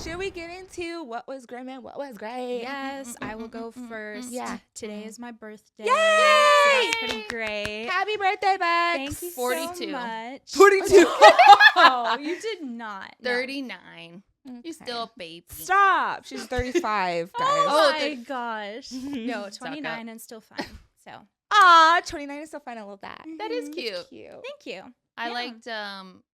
Should we get into what was grim and what was great? Yes, I will go first. Yeah. Today is my birthday. Yay! So that's pretty great. Happy birthday, Bex. Thank you 42. so much. 42. Oh, you did not. No. 39. Okay. You still a baby. Stop. She's 35, guys. Oh Oh, my gosh. No, Suck 29 and still fine. So, Aw, 29 is so fun. I love that. That is Mhm. cute. Cute. Thank you. I Yeah. liked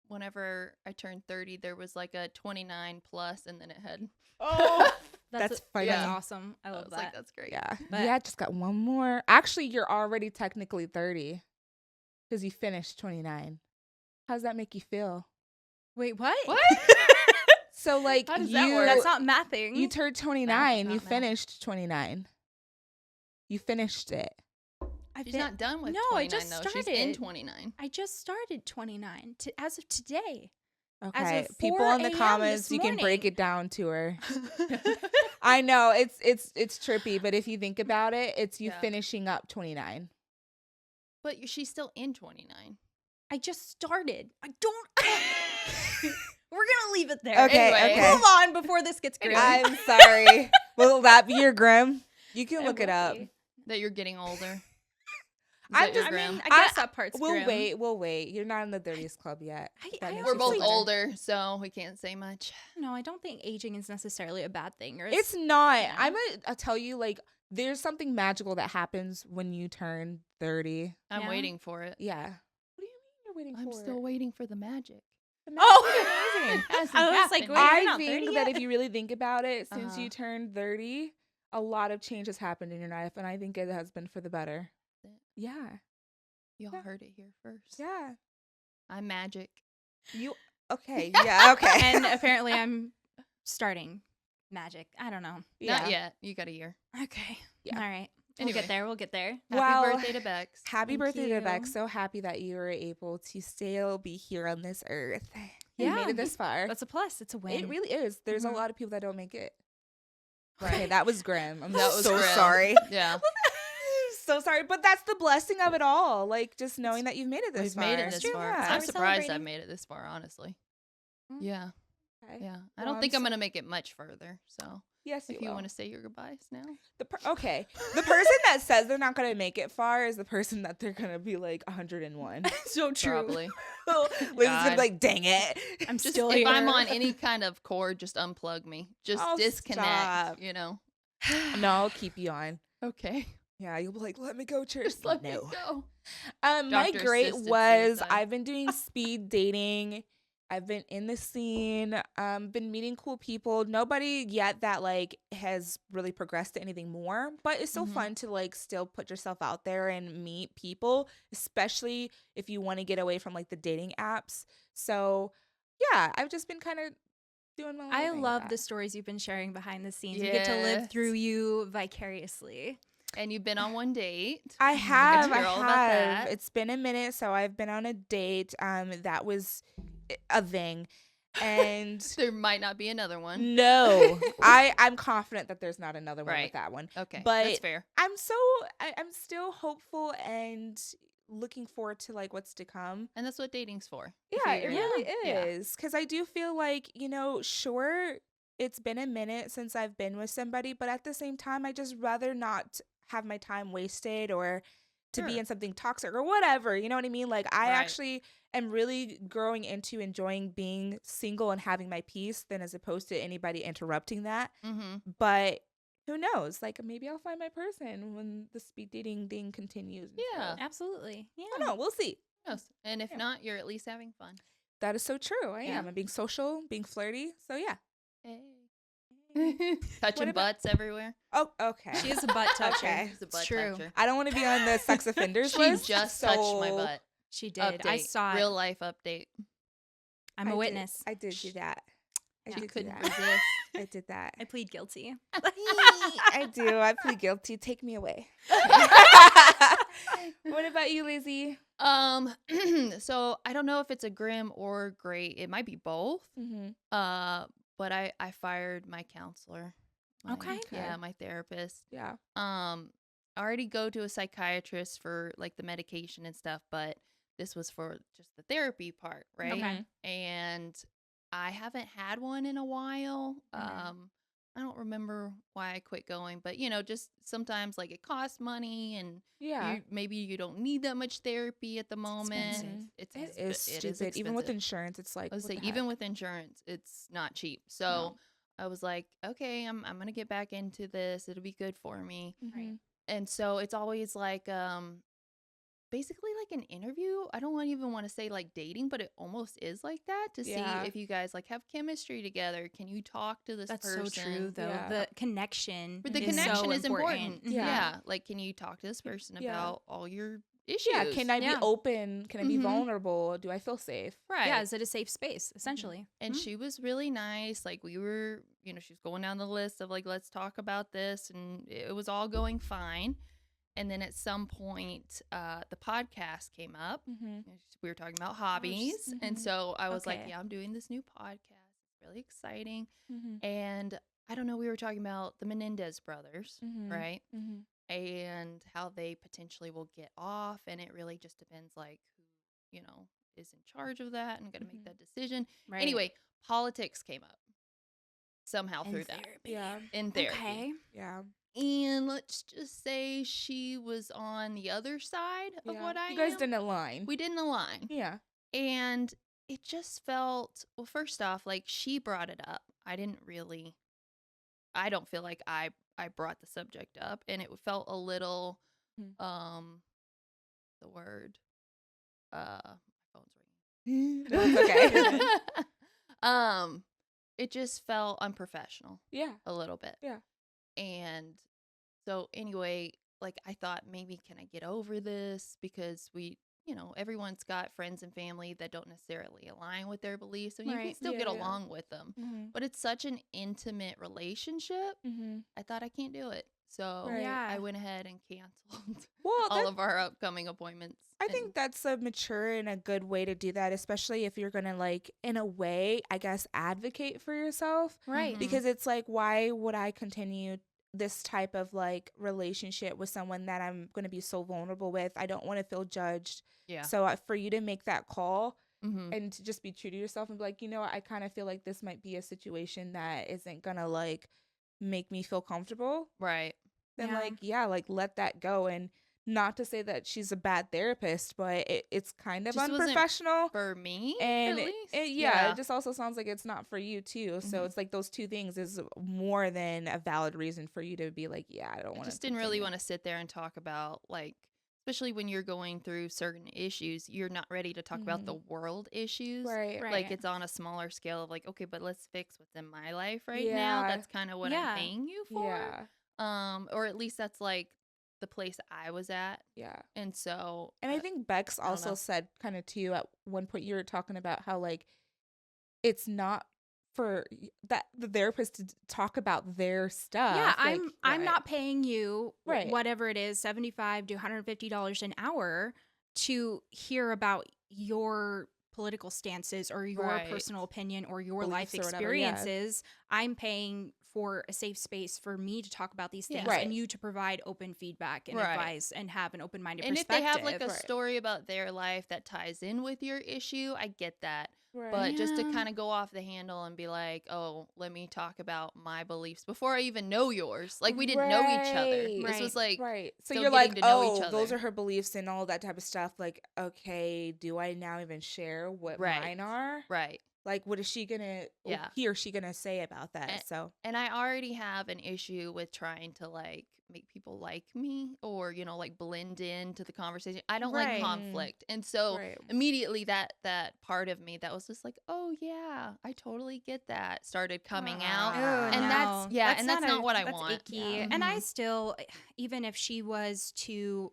whenever I turned 30, there was like a 29 plus, and then it had. Oh, that's funny. That's Yeah. awesome. I I love was that. like, that's great. Yeah. But- Yeah, just got one more. Actually, you're already technically 30 because you finished 29. How's that make you feel? Wait, what? What? So, like, How does that you, work? That's not mathing. you turned 29. You not math. finished 29. You finished it. She's not done with No, 29, I just though. She's in started. 29. I just started 29 as of today. Okay. of People 4 in the a.m. comments, this you can break morning. it down to her. I know it's trippy, but if you think about it, it's you Yeah. finishing up 29. But she's still in 29. I just started. I don't. We're gonna leave it there. Okay, Anyway. okay. Move on before this gets grim. I'm sorry. Will that be your grim? You can It look it will up. be. That you're getting older. I'm Is that your just- I grim? mean, I guess that part's We'll grim. wait. We'll wait. You're not in the 30s club yet. That I makes We're you both feel better. older, so we can't say much. No, I don't think aging is necessarily a bad thing. Or It's not. yeah. I'll tell you, like, there's something magical that happens when you turn 30. I'm Yeah. waiting for it. Yeah. What do you mean you're waiting I'm for still it? waiting for the magic. The Oh! magic's amazing. Hasn't I was like, happened. wait, you're I not 30 think that yet? if you really think about it, since Uh-huh. you turned 30, a lot of change has happened in your life, and I think it has been for the better. Yeah. Y'all Yeah. heard it here first. Yeah. I'm magic. You okay. Yeah, okay. And apparently, I'm starting magic. I don't know. Not yet. You got a year. Okay. Yeah. All right. Anyway. We'll get there. We'll get there. Happy Well, birthday to Bex. Happy Thank birthday to Bex. you. So happy that you were able to still be here on this earth. You Yeah. made it this far. That's a plus. It's a win. It really is. There's Mhm. a lot of people that don't make it. Right. Okay, that was grim. I'm That was so grim. sorry. Yeah. So sorry, but that's the blessing of it all. Like just knowing that you've made it this We've far. made it this true. far. Yeah. I'm We're surprised I've celebrating. made it this far, honestly. Mm. Yeah. Okay. Yeah. I Well, don't I'm think I'm so- going to make it much further. So Yes, if you will. want to say your goodbyes now. Okay. The person that says they're not gonna make it far is the person that they're gonna be like 101. so true. Probably. Liz's gonna God. be like, dang it. I'm Just still if here. I'm on any kind of cord, just unplug me. Just Oh, disconnect, stop. you know. No, I'll keep you on. Okay. Yeah, you'll be like, let me go, church. Just let me No. go. My Doctor great assisted was suicide. I've been doing speed dating. I've been in the scene, been meeting cool people. Nobody yet that like has really progressed to anything more, but it's so Mhm. fun to like still put yourself out there and meet people, especially if you want to get away from like the dating apps. So yeah, I've just been kind of doing my own I thing with love that. the stories you've been sharing behind the scenes. We get to live Yes. through you vicariously. And you've been on one date. I We get to have. I hear all about have. that. It's been a minute, so I've been on a date. That was a thing, and There might not be another one. no, I'm confident that there's not another one Right. with that one. Okay. But that's fair. I'm still hopeful and looking forward to like what's to come. And that's what dating's for. Yeah, to it figure out. really Yeah. is. Because I do feel like, sure, it's been a minute since I've been with somebody, but at the same time, I just rather not have my time wasted or to be Sure. in something toxic or whatever. You know what I mean? Like, I Right. actually am really growing into enjoying being single and having my peace than as opposed to anybody interrupting that. Mm-hmm. But who knows? Like, maybe I'll find my person when the speed dating thing continues. and Yeah. stuff. Absolutely. Yeah. I don't know. We'll see. Yes. And if Yeah. not, you're at least having fun. That is so true. I Yeah. am. I'm being social, being flirty. So, yeah. Hey. Touching about- butts everywhere. Oh, okay. She is a butt toucher. Okay. She's a It's butt true. toucher. I don't want to be on the sex offenders She list. just touched my so butt. She did. Update. I saw it. Real life update. I'm a I witness. I did do that. I Yeah. did do Couldn't that. resist. I did that. I plead guilty. I do. I plead guilty. Take me away. What about you, Lizzie? So I don't know if it's a grim or great. It might be both. Mm-hmm. But I fired my counselor. Okay. Yeah, my therapist. Yeah. I already go to a psychiatrist for like the medication and stuff, but this was for just the therapy part, right? Okay. And I haven't had one in a while. Mhm. I don't remember why I quit going, but just sometimes like it costs money and Yeah. maybe you don't need that much therapy at the moment. expensive. Mhm. It is It is stupid. Even with expensive. insurance, it's like, I would what say the even heck? with insurance, it's not cheap. No. So I was like, okay, I'm gonna get back into this. It'll be good for me. Right. Mhm. And so it's always like basically like an interview. I don't even want to say like dating, but it almost is like that to see Yeah. if you guys like have chemistry together. Can you talk to this That's so true, person? though. Yeah. The connection But the is connection so is important. important. Yeah. Yeah. Like, can you talk to this person Yeah. about all your Yeah. Can issues? I be Yeah. open? Can I be Mhm. vulnerable? Do I feel safe? Right. Yeah, is it a safe space, essentially? And she was really nice. Like, we were, she was going down the list of like, let's talk about this. And it was all going fine. And then at some point, the podcast came up. Mm-hmm. We were talking about hobbies. And Mhm. so I was like, Okay. yeah, I'm doing this new podcast. It's really exciting. Mm-hmm. And I don't know, we were talking about the Menendez brothers, Mm-hmm. right? Mm-hmm. And how they potentially will get off. And it really just depends, like, who, is in charge of that and going to make Mhm. that decision. Right. Anyway, politics came up somehow In through that therapy. Yeah. in therapy. Okay. Yeah. And let's just say she was on the other side of Yeah. what I You guys am. didn't align. We didn't align. Yeah. And it just felt, well, first off, like she brought it up. I don't feel like I brought the subject up, and it felt a little Mhm. the word my phone's No, it's okay. ringing. It just felt unprofessional Yeah. a little bit. Yeah. And so anyway, like I thought, maybe can I get over this, because everyone's got friends and family that don't necessarily align with their beliefs, and you can Right. still Yeah, get yeah. along with them. Mm-hmm. But it's such an intimate relationship. Mm-hmm. I thought, I can't do it. So Right. Yeah. I went ahead and canceled Well, all of our upcoming appointments. I think that's a mature and a good way to do that, especially if you're gonna like, in a way, I guess, advocate for yourself. Right. Mhm. Because it's like, why would I continue this type of like relationship with someone that I'm gonna be so vulnerable with? I don't want to feel judged. Yeah. So for you to make that call Mm-hmm. and to just be true to yourself and be like, I kind of feel like this might be a situation that isn't gonna like make me feel comfortable. Right. Then Yeah. like let that go. And not to say that she's a bad therapist, but it's kind of Just wasn't unprofessional. For me, And at it, least. it just also sounds like it's not for you too. So Mhm. it's like those two things is more than a valid reason for you to be like, yeah, I don't I want to. just didn't really want to sit there and talk about, like, especially when you're going through certain issues, you're not ready to talk about the world issues. Right. Right. Like, it's on a smaller scale of like, okay, but let's fix what's in my life right now. Yeah. That's kind of what Yeah. I'm paying you for. Yeah. Or at least that's like the place I was at. Yeah. And so And I think Bex don't know. also said kind of too at one point, you were talking about how like it's not for that the therapist to talk about their stuff. Yeah, like, I'm right. not paying you Right. whatever it is, $75 to $150 an hour to hear about your political stances or your Right. personal opinion or your life Beliefs or whatever, yeah. experiences. I'm paying for a safe space for me to talk about these Yeah. things Right. and you to provide open feedback and Right. advice and have an open-minded And if perspective. they have like a Right. story about their life that ties in with your issue, I get that. Right. But just to Yeah. kind of go off the handle and be like, oh, let me talk about my beliefs before I even know yours. Like, we didn't know each other. Right. This was like, right. So still you're getting like, to know each those other. are her beliefs and all that type of stuff. Like, okay, do I now even share what Right. mine are? right. Like, what is she gonna, Yeah. he or she gonna say about that? And- So And I already have an issue with trying to like make people like me or, like blend into the conversation. I don't Right. like conflict. And so right. immediately that part of me that was just like, oh yeah, I totally get that, started coming out. Oh, And no. that's not what I that's want. icky. Yeah. And I Mhm. still, even if she was to,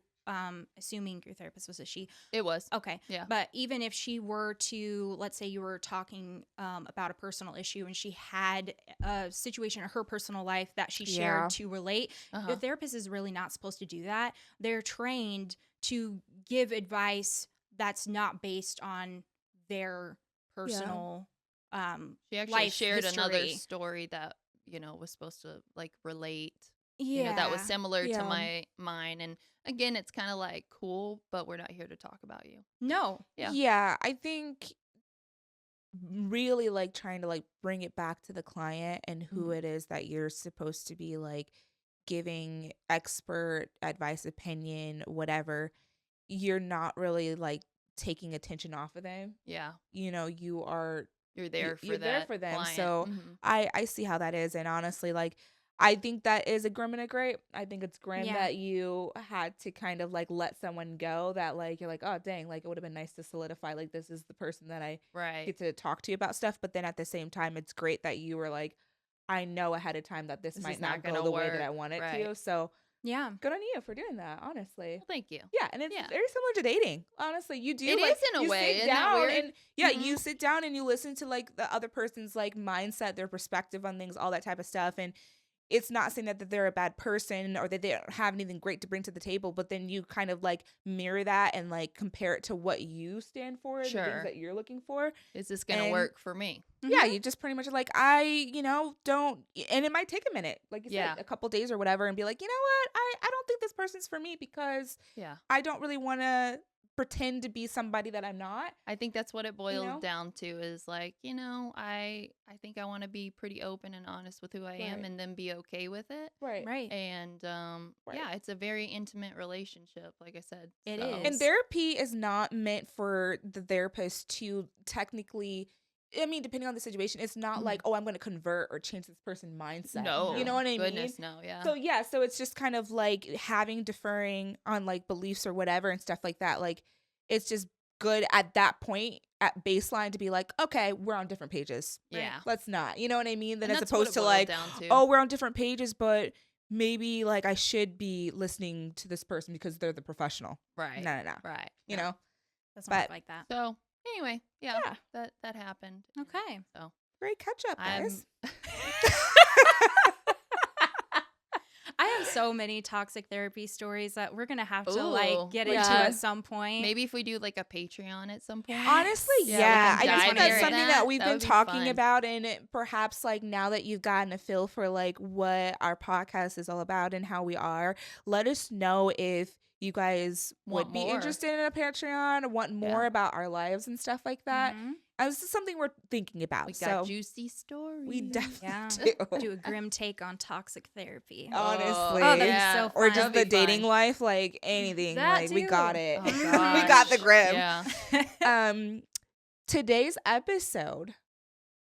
assuming your therapist was a she, It was. okay, Yeah. but even if she were to, let's say you were talking about a personal issue and she had a situation in her personal life that she Yeah. shared to relate, Uh-huh. the therapist is really not supposed to do that. They're trained to give advice that's not based on their personal She actually life shared another history. story that, was supposed to like relate, Yeah. that was similar to Yeah. mine. And again, it's kind of like, cool, but we're not here to talk about you. No. Yeah. Yeah, I think really like trying to like bring it back to the client and who Mhm. it is that you're supposed to be like giving expert advice, opinion, whatever, you're not really like taking attention off of them. Yeah. You are You're there for you're there that for them. client. So I see how that is, and honestly, like I think that is a grim and a great. I think it's grim Yeah. that you had to kind of like let someone go that like you're like, oh dang, like it would have been nice to solidify like this is the person that I Right. get to talk to you about stuff. But then at the same time, it's great that you were like, I know ahead of time that this This might is not not go gonna the way that I work. want it Right. to. So Yeah. good on you for doing that, honestly. Well, thank you. Yeah, and it's Yeah. very similar to dating. Honestly, you do It like is in a you way. sit Isn't that down weird? and yeah, Mhm. you sit down and you listen to like the other person's like mindset, their perspective on things, all that type of stuff. And it's not saying that they're a bad person or that they don't have anything great to bring to the table, but then you kind of like mirror that and like compare it to what you stand for and the things Sure. that you're looking for. Is this gonna And work for me? yeah, Mhm. you just pretty much are like, don't, and it might take a minute, like you Yeah. said, a couple days or whatever, and be like, you know what, I don't think this person's for me because Yeah. I don't really want to pretend to be somebody that I'm not. I think that's what it boils know? down to is like, I think I want to be pretty open and honest with who I am Right. and then be okay with it. Right. Right. And Right. yeah, it's a very intimate relationship, like I said. It so. is. And therapy is not meant for the therapist to technically, I mean, depending on the situation, it's not like, oh, I'm going to convert or change this person's mindset. No. You know what I Goodness, mean? no, yeah. So yeah, so it's just kind of like having deferring on like beliefs or whatever and stuff like that. Like it's just good at that point at baseline to be like, okay, we're on different pages. Yeah. Let's not. You know what I mean? Then And as that's what opposed it to boils like, down to. oh, we're on different pages, but maybe like I should be listening to this person because they're the professional. Right. No. Right. You No. know? Doesn't work but- like that. So anyway, yeah, Yeah. that happened. Okay. So Great catch up, guys. I have so many toxic therapy stories that we're gonna have to Ooh, like get into yeah. at some point. maybe if we do like a Patreon at some point. Honestly, Yeah, we yeah. can I just dive think that's into something that we've That been would be talking fun. about, and perhaps like now that you've gotten a feel for like what our podcast is all about and how we are, let us know if you guys Want would be more. interested in a Patreon, want more Yeah. about our lives and stuff like that. Mhm. This is something we're thinking about. We so got juicy stories. we definitely Yeah. do. Do a grim take on toxic therapy. Honestly. Oh, that'd yeah. be so Or fun. just the That'd be dating fun. life, like anything. That Like we got too. it. Oh, we got the gosh. grim. Yeah. Today's episode,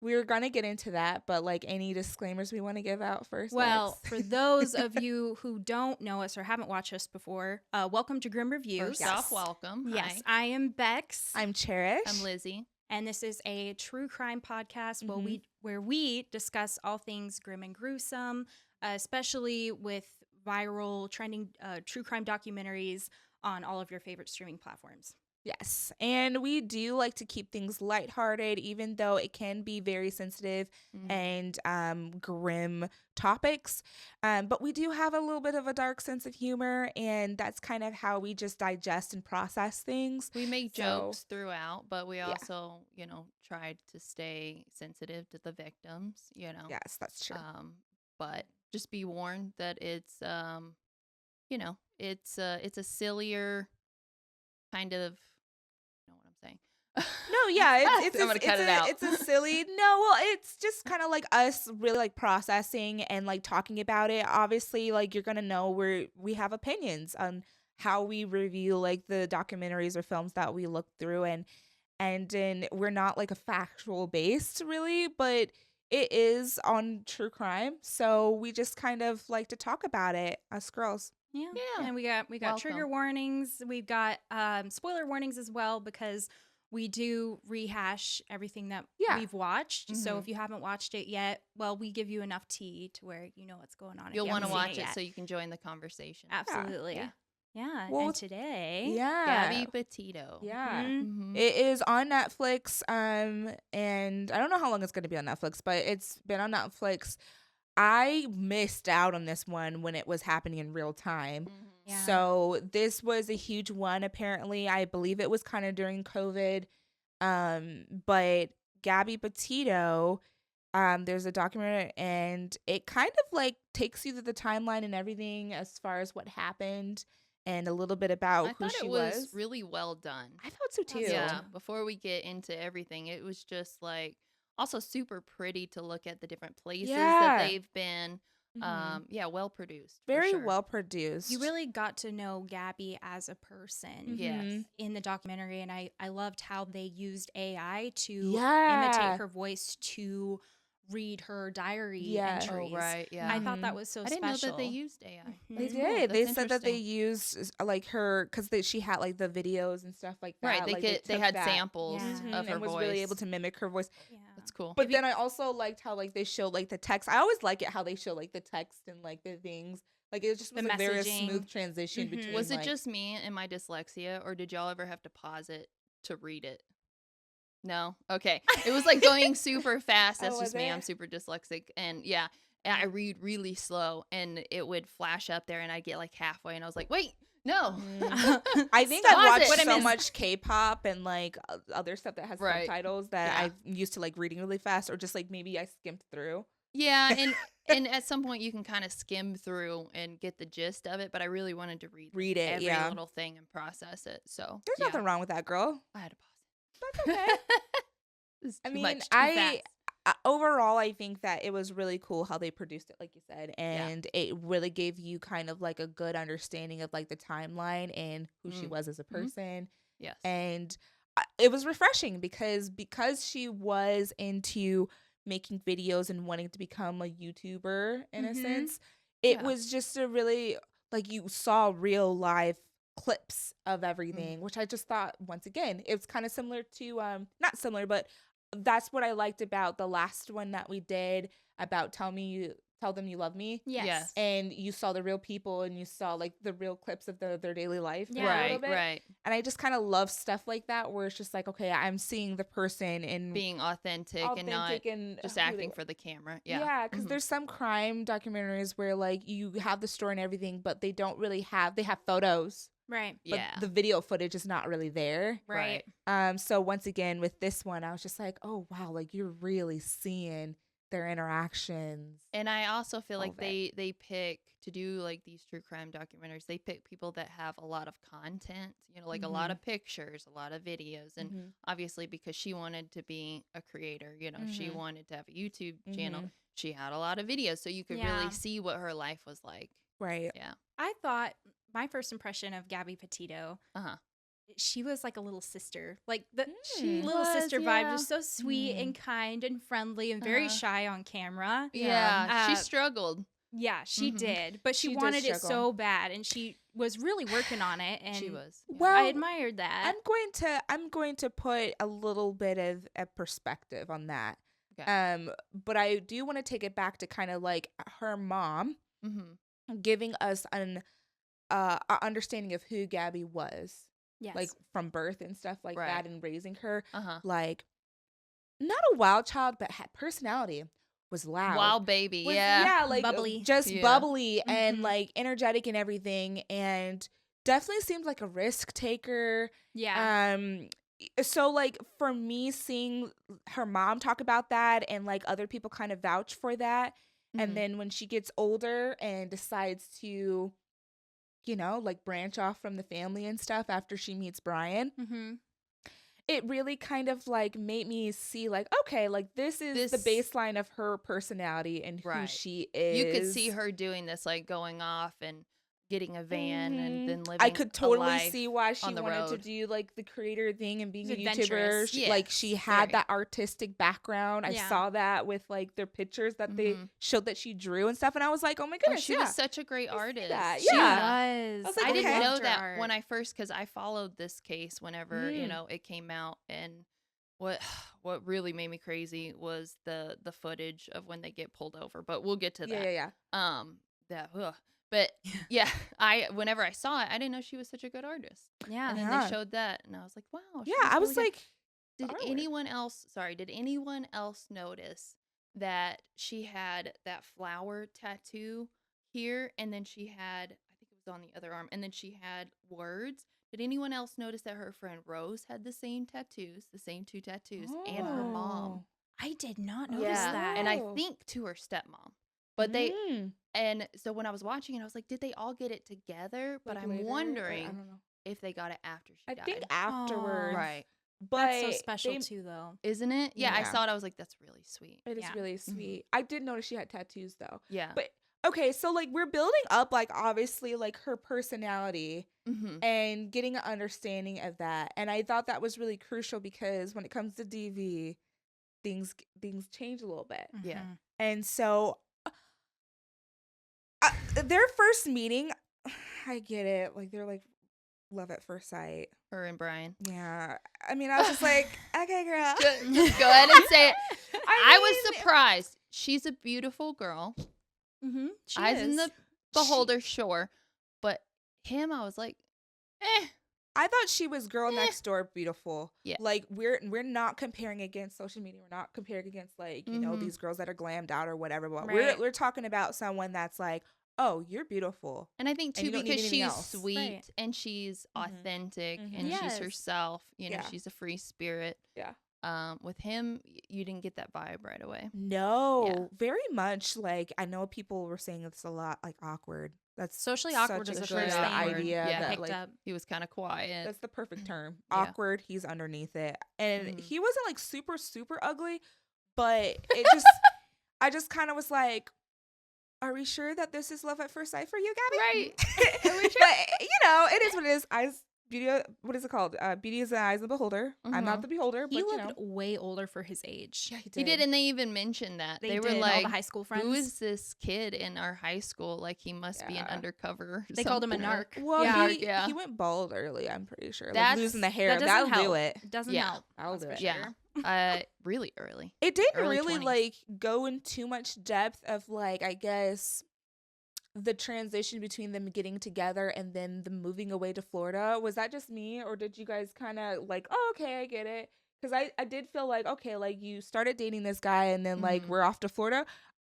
we're gonna get into that, but like any disclaimers we want to give out first. Well, Lex? for those of you who don't know us or haven't watched us before, welcome to Grim Reviews. First off, welcome. Yes, Hi. I am Bex, I'm Cherish. I'm Lizzie. and this is a true crime podcast Mhm. where we discuss all things grim and gruesome, especially with viral trending true crime documentaries on all of your favorite streaming platforms. Yes, and we do like to keep things lighthearted, even though it can be very sensitive Mhm. and grim topics. But we do have a little bit of a dark sense of humor, and that's kind of how we just digest and process things. We make So- jokes throughout, but we Yeah. also, tried to stay sensitive to the victims, Yes, that's true. But just be warned that it's it's a sillier kind of, you know what I'm saying. No, yeah, it's I'm gonna cut it out. It's a silly. No, well, it's just kind of like us really like processing and like talking about it. Obviously, like you're gonna know we have opinions on how we review like the documentaries or films that we look through, and then we're not like a factual based really, but it is on true crime, so we just kind of like to talk about it, us girls. Yeah. Yeah. And we got trigger Welcome. warnings. We've got spoiler warnings as well because we do rehash everything that Yeah. we've watched. So Mhm. if you haven't watched it yet, well, we give you enough tea to where you know what's going on. if You'll you want to haven't seen watch it yet. so you can join the conversation. Absolutely. Yeah. Yeah. Well, and today, Yeah. Gabby Petito. Yeah. Mhm. Mhm. It is on Netflix, and I don't know how long it's going to be on Netflix, but it's been on Netflix. I missed out on this one when it was happening in real time. Mhm. Yeah. So this was a huge one, apparently. I believe it was kind of during COVID. But Gabby Petito, there's a documentary, and it kind of like takes you through the timeline and everything as far as what happened and a little bit about I who thought she it was was. really well done. I thought so too. Yeah, before we get into everything, it was just like also super pretty to look at the different places that Yeah. they've been. Mhm. Yeah, well produced for Very sure. well produced. You really got to know Gabby as a person Yes. Mhm. in the documentary, and I loved how they used AI to imitate Yeah. her voice to read her diary Yeah. Oh, entries. right. Yeah. I thought that Mhm. was so I didn't know that they special. used AI. They That's Mhm. cool. did. They That's said that they interesting. used like her because she had like the videos and stuff like Right. that. They Like they took had that samples Yeah. of her and was really able voice. to mimic her voice. Yeah. That's cool. But If you, then I also liked how like they showed like the text. I always like it how they show like the text and like the things. Like it just the was a very messaging. smooth transition Mhm. between Was it like just me and my dyslexia, or did y'all ever have to pause it to read it? No? Okay. It was like going super fast. Oh, That's was just me. I'm it? super dyslexic. And yeah, and I read really slow and it would flash up there and I'd get like halfway and I was like, wait, no. I think Stop I watched it. so much K-pop and like other stuff that has Right. subtitles that Yeah. I'm used to like reading really fast or just like maybe I skimmed through. Yeah, and at some point you can kind of skim through and get the gist of it, but I really wanted to read, like, Read it, every yeah. little thing and process it. So There's yeah, nothing wrong with that, girl. I had to pause That's okay. it. It's I too mean, much, too fast. overall, I think that it was really cool how they produced it, like you said, Yeah. and it really gave you kind of like a good understanding of like the timeline and who she was as a person. Yes. And it was refreshing because she was into making videos and wanting to become a YouTuber in a Mhm. sense. It Yeah. was just a really like you saw real life clips of everything, which I just thought once again it's kind of similar to not similar, but that's what I liked about the last one that we did about tell them you love me. Yes. Yes. And you saw the real people and you saw like the real clips of their daily life Yeah. for a little Right, bit. right. And I just kind of love stuff like that where it's just like, okay, I'm seeing the person and Being authentic and not and just who they acting were. for the camera. Yeah. Yeah, because there's some crime documentaries where like you have the story and everything, but they don't really they have photos, Right. but Yeah. the video footage is not really there. Right. So once again with this one, I was just like, oh wow, like you're really seeing their interactions. And I also feel all like of it. they pick to do like these true crime documentaries. They pick people that have a lot of content, like a lot of pictures, a lot of videos, and obviously because she wanted to be a creator, she wanted to have a YouTube channel. She had a lot of videos, so you could Yeah. really see what her life was like. Right. Yeah. I thought my first impression of Gabby Petito, Uh-huh. she was like a little sister. Like the She little was, sister yeah. vibe, just so sweet and kind and friendly and very shy on camera. Yeah. She Uh, struggled. Yeah, she did. But she She did wanted it struggle. so bad and she was really working on it and She was. Yeah. Well, I admired that. I'm going to put a little bit of a perspective on that. Okay. But I do want to take it back to kind of like her mom Mm-hmm. giving us an a understanding of who Gabby was, Yes. like from birth and stuff like Right. that, and raising her. Uh-huh. Like not a wild child, but had personality. Was loud. Wild baby. Was- yeah. like Bubbly. just Yeah. bubbly and Mhm. like energetic and everything, and definitely seemed like a risk taker. Yeah. So like for me, seeing her mom talk about that and like other people kind of vouch for that, Mhm. and then when she gets older and decides to, like branch off from the family and stuff after she meets Brian, Mm-hmm. it really kind of like made me see like, okay, like this is the This- baseline of her personality and who Right. she is. You could see her doing this, like going off and getting a van and then living I could a totally life see why she on the wanted to road. do like the creator thing and being She's a YouTuber. adventurous. Like she Yes, had very. that artistic background. I Yeah. saw that with like their pictures that they Mhm. showed that she drew and stuff, and I was like, oh my Oh, goodness, she yeah. was such a great artist. that. She Yeah. was. I was like, I didn't okay. know loved her that art. when I first, because I followed this case whenever it came out, and what what really made me crazy was the footage of when they get pulled over. But we'll get to that. Yeah. But yeah, whenever I saw it, I didn't know she was such a good artist. Yeah. And then Yeah. they showed that, and I was like, wow. she Yeah, I really was good. like, Did artwork. anyone else notice that she had that flower tattoo here, and then she had, I think it was on the other arm, and then she had words? Did anyone else notice that her friend Rose had the same tattoos, the same two tattoos, and her mom? Oh. I did not notice Yeah, that. and I Oh. think to her stepmom. But they, And so when I was watching it, I was like, did they all get it together? But Like I'm later, or I wondering don't know. if they got it after she I think died. afterwards, Aw. Right. That's so but special they too, though. Isn't it? Yeah, I yeah, saw it. I was like, that's really sweet. it is Yeah. really Mhm. sweet. I did notice she had tattoos though. Yeah. But okay, so like we're building up like obviously like her personality Mm-hmm. and getting an understanding of that. And I thought that was really crucial because when it comes to DV, things change a little bit. Yeah. Mhm. And so their first meeting, I get it. Like they're like love at first sight. Her and Brian. Yeah. I mean, I was just like, okay, girl. Just go ahead and say it. I was mean, surprised. She's a beautiful girl. Mhm. She Eyes is. in the beholder, sure. But him, I was like, I thought she was girl Eh. next door beautiful. Yeah. Like we're not comparing against social media. We're not comparing against like, you know, Mhm. these girls that are glammed out or whatever. But Right. we're talking about someone that's like, oh, you're beautiful. And I think And too you don't need because anything she's else. sweet Right. and she's Mhm. authentic Mhm. and Yes. she's herself. You know, Yeah. she's a free spirit. Yeah. With him, you didn't get that vibe right away. No, very much. Like I know people were saying it's a lot like awkward. That's Socially such awkward a is the good first thing idea. Yeah. That picked like up. He was kind of quiet. that's the perfect term. Yeah. Awkward. He's underneath it, and Mhm. he wasn't like super super ugly, but it just I just kind of was like, are we sure that this is love at first sight for you, Gabby? Right. But you know, it is what it is. Eyes, beauty. What is it called? Beauty is the eyes of the beholder. I'm not Mhm. the beholder, but He you looked know, way older for his age. yeah, He did, and they even mentioned that. They were did, all like, the high school friends. who is this kid in our high school? Like, he must be an Yeah. undercover. Or They called him a something. narc. Well, Yeah. Yeah. he went bald early. I'm pretty sure. Like That's- losing the That hair, doesn't that'll help. do it. Doesn't Yeah. help. That'll that's do for it. Yeah. sure. Really early. It didn't Early really 20s. like go in too much depth of like I guess the transition between them getting together and then the moving away to Florida. Was that just me, or did you guys kind of like, oh, okay, I get it? Because I did feel like, okay, like you started dating this guy and then like Mhm. we're off to Florida.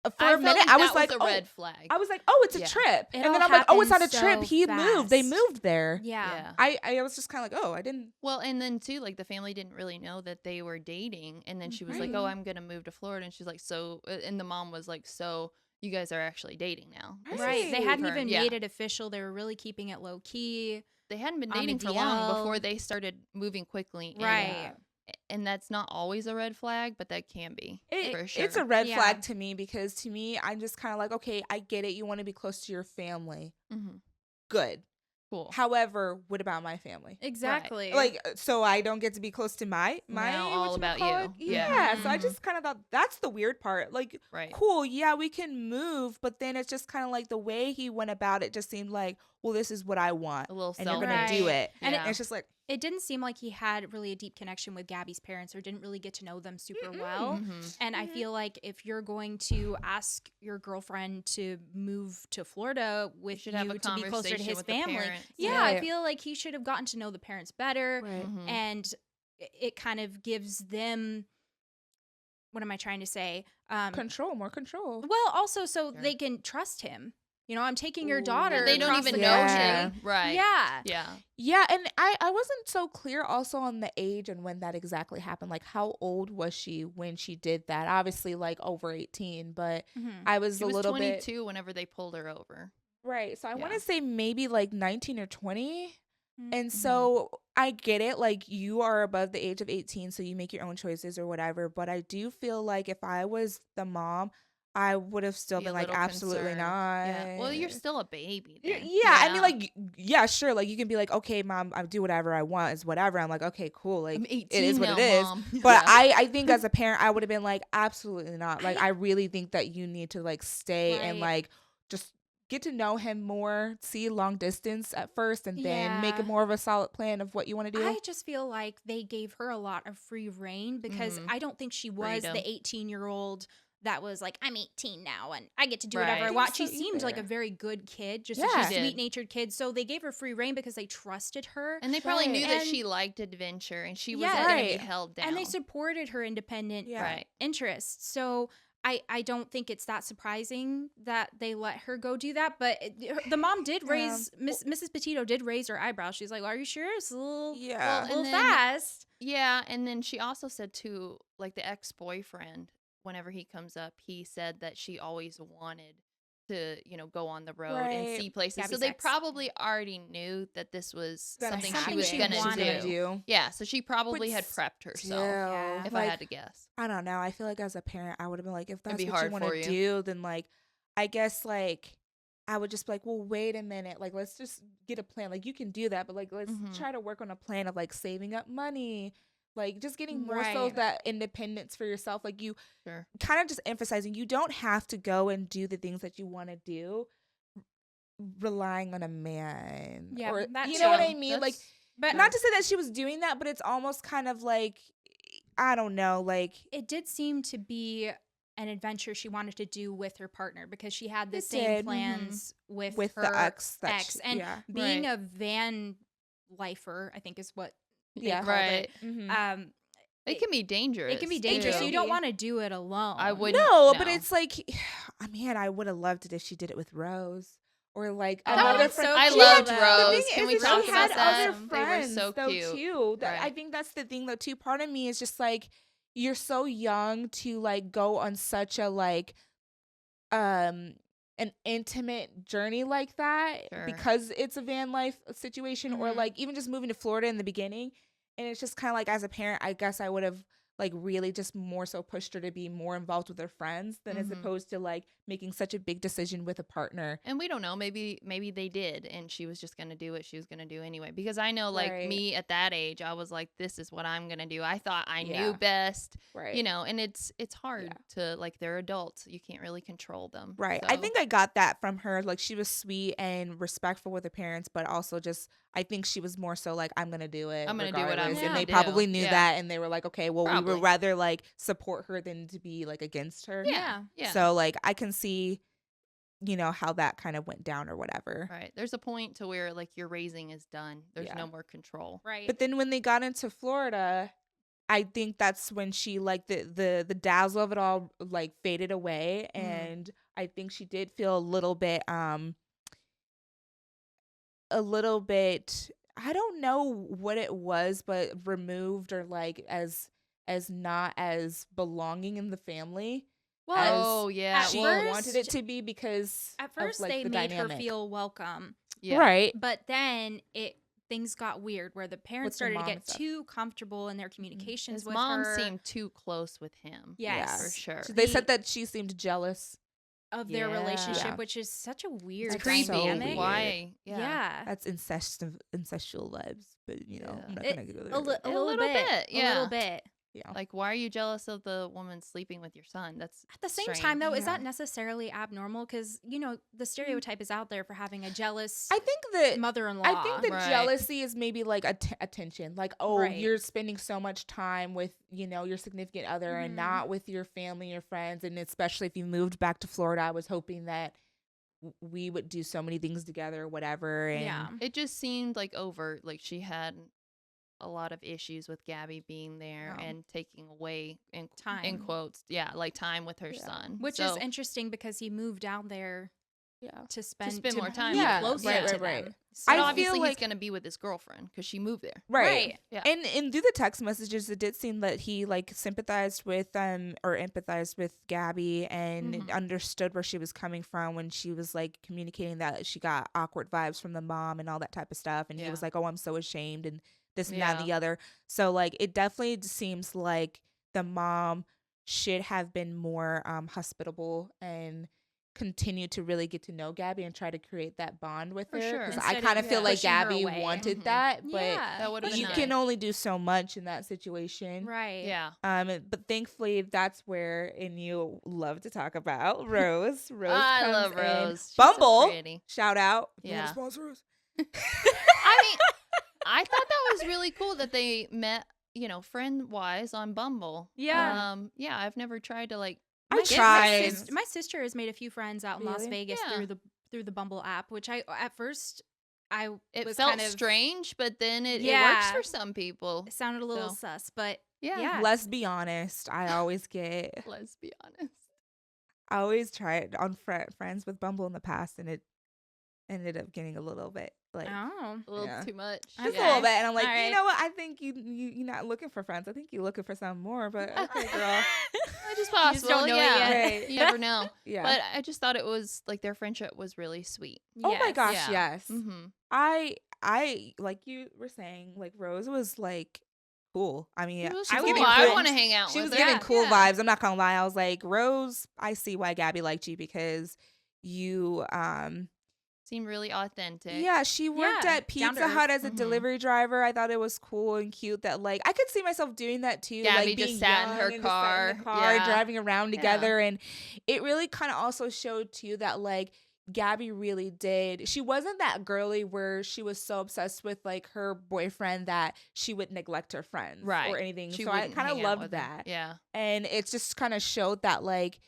For I a felt minute, like I was that like, a oh, red flag. I was like, oh, it's a Yeah. trip, It and all then I'm like, oh, it's not a happened trip. so He moved. They fast. moved there. Yeah. I was just kind of like, oh, I didn't. Well, and then too, like the family didn't really know that they were dating, and then she was like, Mhm. "Oh, I'm gonna move to Florida," and she's like, "So," and the mom was like, "So you guys are actually dating now?" This Right. is They the hadn't turn. even Yeah. made it official. They were really keeping it low key. They hadn't been on the dating for long before DL. they started moving quickly, and, Right. and that's not always a red flag, but that can be for sure. It's a red Yeah. flag to me because to me, I'm just kind of like, okay, I get it. You want to be close to your family. Mhm. Good. Cool. However, what about my family? Exactly. Like, so I don't get to be close to my Now all about whatchamacallit? you. Yeah. Yeah. So I Mhm. just kind of thought that's the weird part. Like, Right. cool, yeah, we can move, but then it's just kind of like the way he went about it just seemed like, well, this is what I want, A little and you're selfish. gonna do Right. it. And And it's just like, it didn't seem like he had really a deep connection with Gabby's parents or didn't really get to know them super well. Mhm. And I Mhm. feel like if you're going to ask your girlfriend to move to Florida with should you have a to be closer to conversation his with the family, parents. yeah, I Right. feel like he should have gotten to know the parents better. right. Mhm. And it kind of gives them, what am I trying to say? More control. Well, also so Sure. they can trust him. You know, I'm taking your Ooh. daughter. They don't across even the know Yeah. him. Right. Yeah. Yeah. Yeah, and I wasn't so clear also on the age and when that exactly happened. Like, how old was she when she did that? Obviously, like over 18, but Mhm. I was She a was little bit 22 whenever they pulled her over. right. So I want Yeah. to say maybe like 19 or 20. And Mhm. so I get it. Like, you are above the age of 18, so you make your own choices or whatever. But I do feel like if I was the mom, I would have still Be a been like, little absolutely concerned. not. Yeah. Well, you're still a baby. Yeah, Then. I mean, like, yeah, sure. Like, you can be like, okay, mom, I do whatever I want. It's whatever. I'm like, okay, cool. Like, I'm 18 it is what now, it is. Mom. But Yeah. I think as a parent, I would have been like, absolutely not. Like, I really think that you need to like stay and Right. like just get to know him more, see long distance at first, and then make a Yeah. more of a solid plan of what you want to do. I just feel like they gave her a lot of free reign because Mhm. I don't think she was Freedom. the 18-year-old that was like, I'm 18 now and I get to do whatever I Right. want. Think She so seemed like a either. very good kid, just Yeah. a She did. sweet-natured kid. So they gave her free reign because they trusted her. And they probably knew Right. that And- she liked adventure and she Yeah. wasn't going to be Right. held down. And they supported her independent Yeah. Right. interests. So I don't think it's that surprising that they let her go do that. But the mom did Yeah. raise, Mrs. Petito did raise her eyebrows. She's like, are you sure? It's a little, Yeah. little And then- fast. Yeah, and then she also said too, like the ex-boyfriend, whenever he comes up, he said that she always wanted to, go on the road and Right. see places. Gabby So they sex. probably already knew that this was Gonna something she Something was she going wanted. to do. Yeah, so she probably had But prepped herself, Yeah. if I like, had to guess. I don't know. I feel like as a parent, I would have been like, if It'd that's be what you hard want for to you. do, then like, I guess like, I would just be like, well, wait a minute. Like, let's just get a plan. Like, you can do that, but like, let's Mhm. try to work on a plan of like saving up money, like just getting more so Right. that independence for yourself. Like, you Sure. kind of just emphasizing you don't have to go and do the things that you want to do relying on a man. Yeah, Or, that you know what too. I mean? Like, But not to say that she was doing that, but it's almost kind of like, I don't know, like, it did seem to be an adventure she wanted to do with her partner because she had the It same did, plans with with her the ex that ex. And yeah. being Right. a van lifer, I think is what they Yeah. called Right. it. Mhm. It can be dangerous. It can be dangerous. can So too. you don't be. want to do it alone. I wouldn't. No, but no. it's like, man, I would have loved it if she did it with Rose or like That another would've friend. so I cute, loved though. The Rose. thing Can is, we is talk she about had that? other They were friends so though cute. too. I Right. think that's the thing though too. Part of me is just like, you're so young to like go on such a like an intimate journey like that Sure. because it's a van life situation or Mhm. like even just moving to Florida in the beginning. And it's just kind of like, as a parent, I guess I would have like really just more so pushed her to be more involved with her friends than as Mhm. opposed to like making such a big decision with a partner. And we don't know. Maybe they did, and she was just gonna do what she was gonna do anyway. Because I know, like Right. me at that age, I was like, "This is what I'm gonna do." I thought I Yeah. knew best, Right. And it's hard to like they're adults. You can't really control them. Right. So, I think I got that from her. Like, she was sweet and respectful with her parents, but also just, I think she was more so like, I'm going to do it I'm gonna do what I'm regardless. gonna And they do. probably knew Yeah. that. And they were like, okay, well, we Probably. would rather like support her than to be like against her. Yeah. Yeah. So, like, I can see, how that kind of went down or whatever. Right. There's a point to where like your raising is done. There's Yeah. no more control. Right. But then when they got into Florida, I think that's when she like the dazzle of it all like faded away, and I think she did feel a little bit, I don't know what it was, but removed or like as not as belonging in the family. Well, Oh yeah. at She Well, wanted it to be because at of, first like, they the made dynamic. her feel welcome, yeah. Right. but then things got weird where the parents With the started to mom and get stuff. too comfortable in their communications His with mom her. seemed too close with him. Yes. For sure. So they The- said that she seemed jealous. of their Yeah. relationship, Yeah. which is such a weird It's creepy. dynamic. weird. Why? Yeah. That's incestual vibes, but I'm Yeah. not It- gonna go there. A little little bit. bit, A little yeah. bit. Yeah. Like, why are you jealous of the woman sleeping with your son? That's At the same strange. time, though, is Yeah. that necessarily abnormal? Because, the stereotype is out there for having a jealous I think that mother-in-law. I think the Right. jealousy is maybe like attention. Like, oh, Right. you're spending so much time with, your significant other and Mhm. not with your family, your friends. And especially if you moved back to Florida, I was hoping that we would do so many things together or whatever. And Yeah. It just seemed like overt. Like she had a lot of issues with Gabby being there Oh. and taking away in Time. quotes, like time with her Yeah. son, Which So, is interesting because he moved down there yeah. to spend spend more time be with them. closer Yeah. to Right. them. So I obviously feel he's like- gonna be with his girlfriend because she moved there. Right. Yeah. And through the text messages, it did seem that he like sympathized with or empathized with Gabby and Mhm. understood where she was coming from when she was like communicating that she got awkward vibes from the mom and all that type of stuff. And he Yeah. was like, "Oh, I'm so ashamed," and this and that and the Yeah. other. So like it definitely seems like the mom should have been more hospitable and continue to really get to know Gabby and try to create that bond with For her. sure. Because I Instead kind of of feel like pushing her Gabby away. wanted Mhm. that, but Yeah. That would've been you nice. can only do so much in that situation. Right. Yeah. But thankfully that's where, and you love to talk about Rose. I comes love in. Rose. She's so Bumble. pretty. Shout out. If you wanna Yeah. sponsor us. I mean, I thought that was really cool that they met, friend wise on Bumble. Yeah. Yeah, I've never tried to like. I get tried. friends. My sister has made a few friends out in Las Really? Vegas Yeah. through the Bumble app, which at first It was felt kind of strange, but then it works Yeah. for some people. It sounded a little So, sus, but Yeah. yeah. Let's be honest. I always Let's be honest. I always tried on friends with Bumble in the past, and it ended up getting a little bit like Oh. A little Yeah. Too much. Just a Okay. little bit. And I'm like, All you right. know what? I think you're not looking for friends. I think you're looking for something more. But okay, girl. Which is You possible. just don't know it yeah. yet. Right. You never know. Yeah. But I just thought it was like their friendship was really sweet. Oh my Yes. gosh, Yeah. yes. Mm-hmm. I like you were saying, like Rose was like cool. I mean, It was she was cool. giving I cool. want to hang out She with was her. giving cool Yeah. vibes. I'm not gonna lie. I was like, Rose, I see why Gabby liked you because you Seemed really authentic. yeah, she worked Yeah, at down to Pizza Hut earth. as a Mhm. delivery driver. I thought it was cool and cute that like I could see myself doing that too. Gabby like just being sat in young her and just sat in the car, car. Yeah. driving around Yeah. together. And it really kind of also showed too that like Gabby really did. She wasn't that girly where she was so obsessed with like her boyfriend that she would neglect her friends Right. or anything. She so I wouldn't kind of hang out loved with her. that. Yeah. And it just kind of showed that like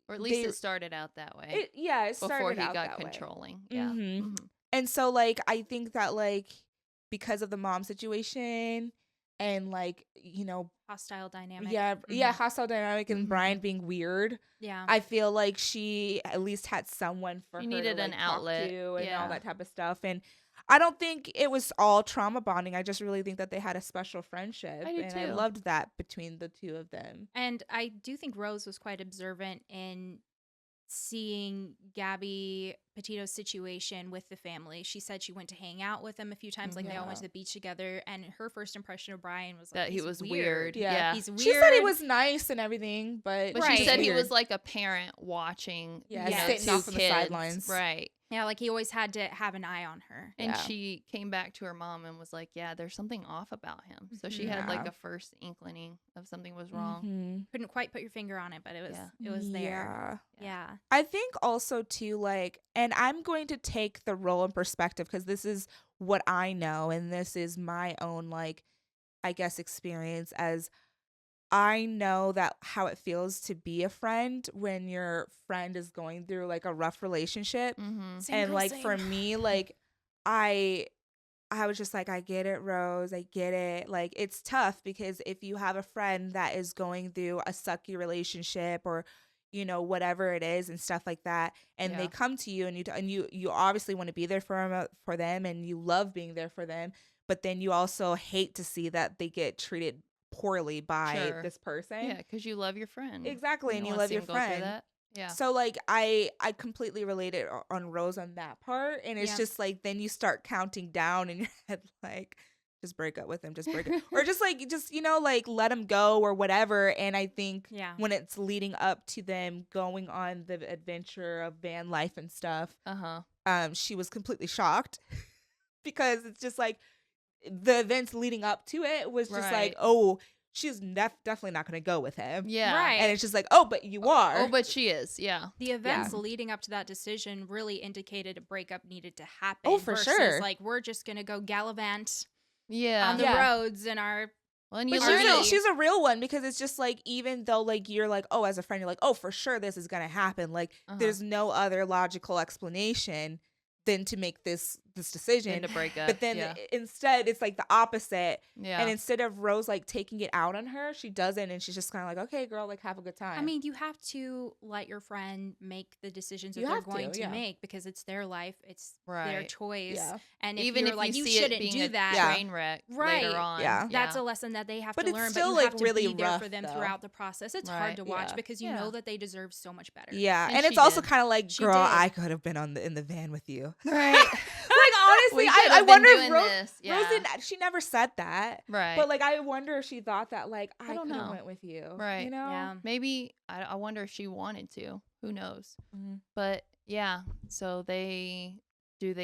Or at least they- it started out that way. it started before he out got that way. controlling. Yeah. Mhm. Mhm. And so like I think that like because of the mom situation and like Hostile dynamic. yeah Mhm. hostile dynamic and Mhm. Brian being weird, Yeah. I feel like she at least had someone for She her needed to an like talk outlet. to and Yeah. all that type of stuff. And I don't think it was all trauma bonding. I just really think that they had a special friendship, I do and I too. loved that between the two of them. And I do think Rose was quite observant in seeing Gabby Petito's situation with the family. She said she went to hang out with them a few times, like they all went to Yeah. the beach together. And her first impression of Brian was like, That he "He's was weird. Yeah. Yeah. He's weird." She said he was nice and everything, but But Right. she said he weird. was like a parent watching, Yeah, Yeah. sitting two off on the kids. sidelines. Right. Yeah, like he always had to have an eye on her. And Yeah. she came back to her mom and was like, yeah, there's something off about him. So she had like Yeah. a first inkling of something was wrong. Mhm. Couldn't quite put your finger on it, but it was Yeah. it was there. Yeah. Yeah. I think also too like, and I'm going to take the role in perspective because this is what I know and this is my own like I guess experience as I know that how it feels to be a friend when your friend is going through like a rough relationship. Mm-hmm. And like for me like I was just like, I get it, Rose. I get it. Like, it's tough because if you have a friend that is going through a sucky relationship or, whatever it is and stuff like that, and they Yeah. come to you and you obviously want to be there for them and you love being there for them, but then you also hate to see that they get treated poorly by Sure. this person. Yeah, because you love your friend. Exactly, and don't you wanna love see your him go through friend. that. Yeah. So like I completely related on Rose on that part, and it's Yeah. just like then you start counting down in your head like just break up with him, just break up, or just like let him go or whatever. And I think Yeah. when it's leading up to them going on the adventure of van life and stuff, she was completely shocked because it's just like the events leading up to it was just like, Right. oh, she's definitely not going to go with him. Yeah. Right. And it's just like, oh, but you are. Oh, but she is. Yeah. The events leading up to that decision really indicated a breakup needed to happen. Oh, for versus, sure. Like we're just gonna go gallivant Yeah. on the Yeah. roads in our. Well, and you But learn she's a real one because it's just like even though like you're like, oh, as a friend you're like, oh, for sure this is gonna happen, like there's no other logical explanation than to make this decision to break up. but then yeah. instead it's like the opposite. Yeah. And instead of Rose like taking it out on her, she doesn't, and she's just kind of like, okay girl, like have a good time. I mean, you have to let your friend make the decisions that You they're have to, going to yeah. make because it's their life, it's their Right. choice. Yeah. And if Even you're if like you you see it shouldn't being do a that, train wreck Right. later on. Yeah. that's a lesson that they have But to it's learn. still, but you like, have to really be there for rough, them though. throughout the process. It's Right. hard to watch Yeah. because you Yeah. know that they deserve so much better. yeah, And and it's she also did. kind of like, She girl, did. I could have been in the van with you. Right. Like honestly, We I could've been wonder if doing Rose, this. Yeah. Rose didn't. She never said that, Right. but like I wonder if she thought that like I don't could have know. went with you, Right. You know? Yeah. Maybe I wonder if she wanted to. Who knows? Mhm. But yeah. So they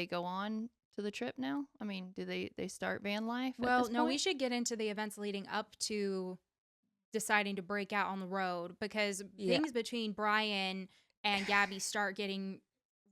go on to the trip now? I mean, do they start van life? at Well, this no, we point? should get into the events leading up to deciding to break out on the road because Yeah. things between Brian and Gabby start getting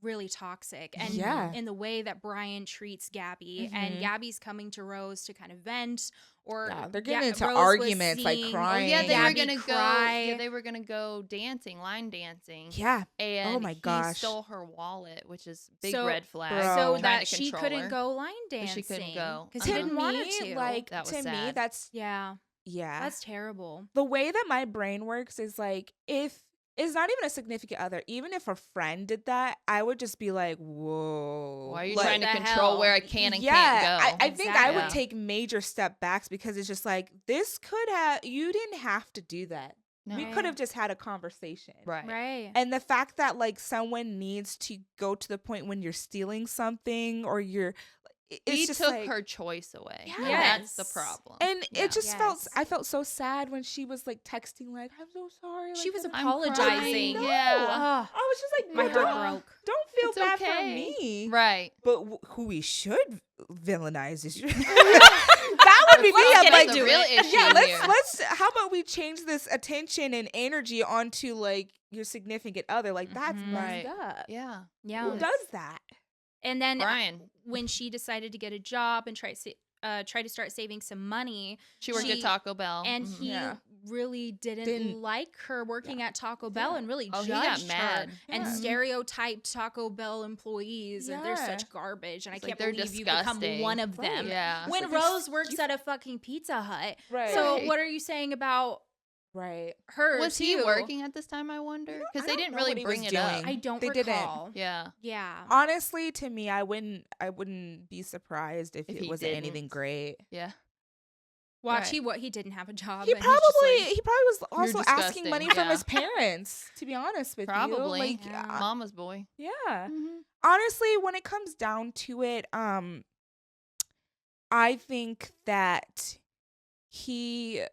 really toxic. And Yeah. in the way that Brian treats Gabby, and Mhm. Gabby's coming to Rose to kind of vent, or Yeah, they're getting into Rose was arguments, like, seeing- Oh crying. yeah, they Gabby were gonna cry. go. Yeah, they were gonna go dancing, line dancing. Yeah. And my he gosh. stole her wallet, which is big So- red flag. Bro. so Trying that to she control couldn't her. go line But dancing. she couldn't go. because he To didn't want her me, to. like That was to me, sad. that's yeah, yeah. that's terrible. The way that my brain works is like if It's not even a significant other. Even if a friend did that, I would just be like, whoa. Why are you like, trying to the control hell? where I can and yeah, can't go? I think I would Exactly. take major step backs because it's just like, this could have, you didn't have to do that. We No. could have just had a conversation. Right. Right. And the fact that like someone needs to go to the point when you're stealing something or it's He just took like, her choice away. Yes. That's the problem. and Yeah. it just felt, Yes. I felt so sad when she was like texting like, I'm so sorry. She like, was I'm apologizing. crying. Yeah. Ugh, I was just like, my "Girl, heart broke. don't feel It's bad for okay. me. Right. But who we should villainize is you. That would be me. Let's I'm get like, into the real it. issue yeah, here. let's. How about we change this attention and energy onto like your significant other? Like that's Mhm. messed Right. up. Yeah. Yeah. Who does that? And then Brian. when she decided to get a job and try to start saving some money, She worked at Taco Bell. and Mhm. he Yeah. really didn't Didn't- like her working at Taco Bell and really Oh, he got judged mad. her and Yeah. stereotyped Taco Bell employees and they're Yeah. such garbage and It's I like, can't they're believe you become disgusting. one of them. Right. Yeah. When It's like, Rose works at a fucking Pizza Hut. Right. So Right. what are you saying about Right. her? Was he too? working at this time, I wonder? You know, Because I they don't didn't know really what he was bring it up. doing. I don't They didn't. recall. Yeah. Yeah. Honestly, to me, I wouldn't be surprised if If it he wasn't anything didn't. great. Yeah. Watch, Right. he didn't have a job. He and probably he's just like, he probably was also asking disgusting. money from Yeah. his parents. To be honest with you, Probably. like, Yeah. Mama's boy. yeah. Mhm. Honestly, when it comes down to it, I think that he.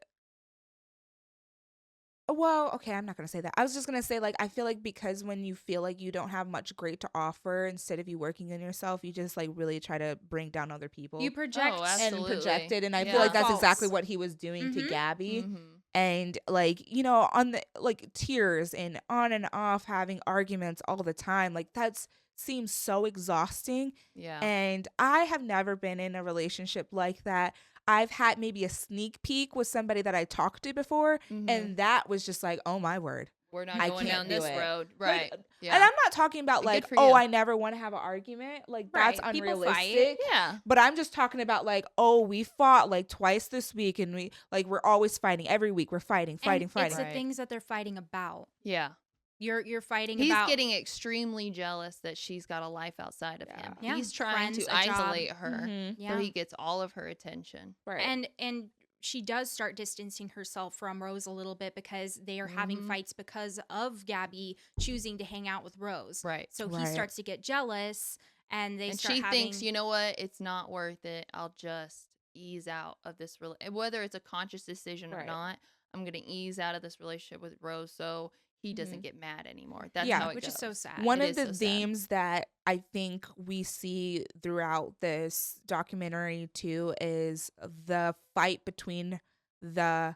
Well, okay, I'm not gonna say that. I was just gonna say, like, I feel like because when you feel like you don't have much great to offer, instead of you working on yourself, you just like really try to bring down other people you project Oh, and absolutely. project it. And I Yeah. feel like that's Faults. exactly what he was doing to Mhm. Gabby. Mhm. And like, you know, on the like tears and on and off having arguments all the time, like that's seems so exhausting. Yeah. And I have never been in a relationship like that. I've had maybe a sneak peek with somebody that I talked to before, Mhm. and that was just like, oh my word. We're not I going can't down do this it. road. Like, Right. Yeah. And I'm not talking about Good like, for oh, you. I never want to have an argument. Like that's Right, people fight. unrealistic. Yeah. But I'm just talking about like, oh, we fought like twice this week, and we're always fighting every week. We're fighting. and it's fighting. the Right. things that they're fighting about. Yeah. You're fighting He's about getting extremely jealous that she's got a life outside of him. Yeah. He's trying Friends, to a job. isolate her Mhm. yeah. so he gets all of her attention. Right. and she does start distancing herself from Rose a little bit because they are having Mhm. fights because of Gabby choosing to hang out with Rose. Right. So he Right. starts to get jealous and they And start she having thinks, you know what? It's not worth it. I'll just ease out of this whether it's a conscious decision or Right. not. I'm going to ease out of this relationship with Rose so he doesn't get mad anymore. That's Yeah. how it which goes. is so sad. One It of is the so sad. themes that I think we see throughout this documentary too is the fight between the,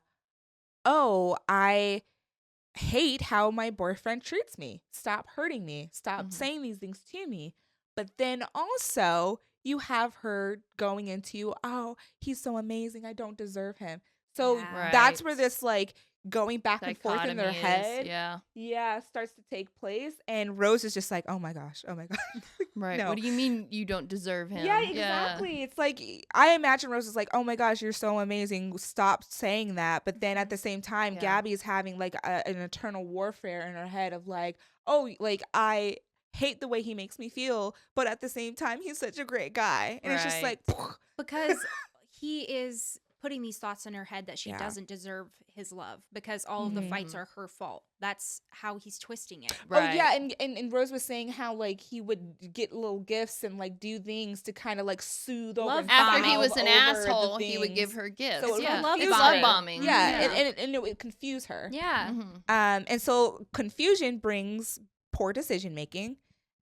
oh, I hate how my boyfriend treats me. Stop hurting me. Stop Mhm. saying these things to me. But then also you have her going into, oh, he's so amazing. I don't deserve him. So Yeah. that's Right. where this like going back and forth in their Dichotomy is- head Yeah. starts to take place. And Rose is just like, oh my gosh. Right. No. What do you mean you don't deserve him? Yeah, exactly. It's like, I imagine Rose is like, oh my gosh, you're so amazing. Stop saying that. But then at the same time, Yeah. Gabby is having like an eternal warfare in her head of like, oh, like I hate the way he makes me feel. But at the same time, he's such a great guy. And it's just like, because he is putting these thoughts in her head that she Yeah. doesn't deserve his love because all of the fights Mhm. are her fault. That's how he's twisting it. Right. oh yeah, and Rose was saying how like he would get little gifts and like do things to kind of like soothe over Love and After he salve was an over the asshole, he would things. give her gifts. So it yeah. would love He was bombing. love bombing. Yeah, Yeah. and it would confuse her. Yeah. Mhm. And so confusion brings poor decision making.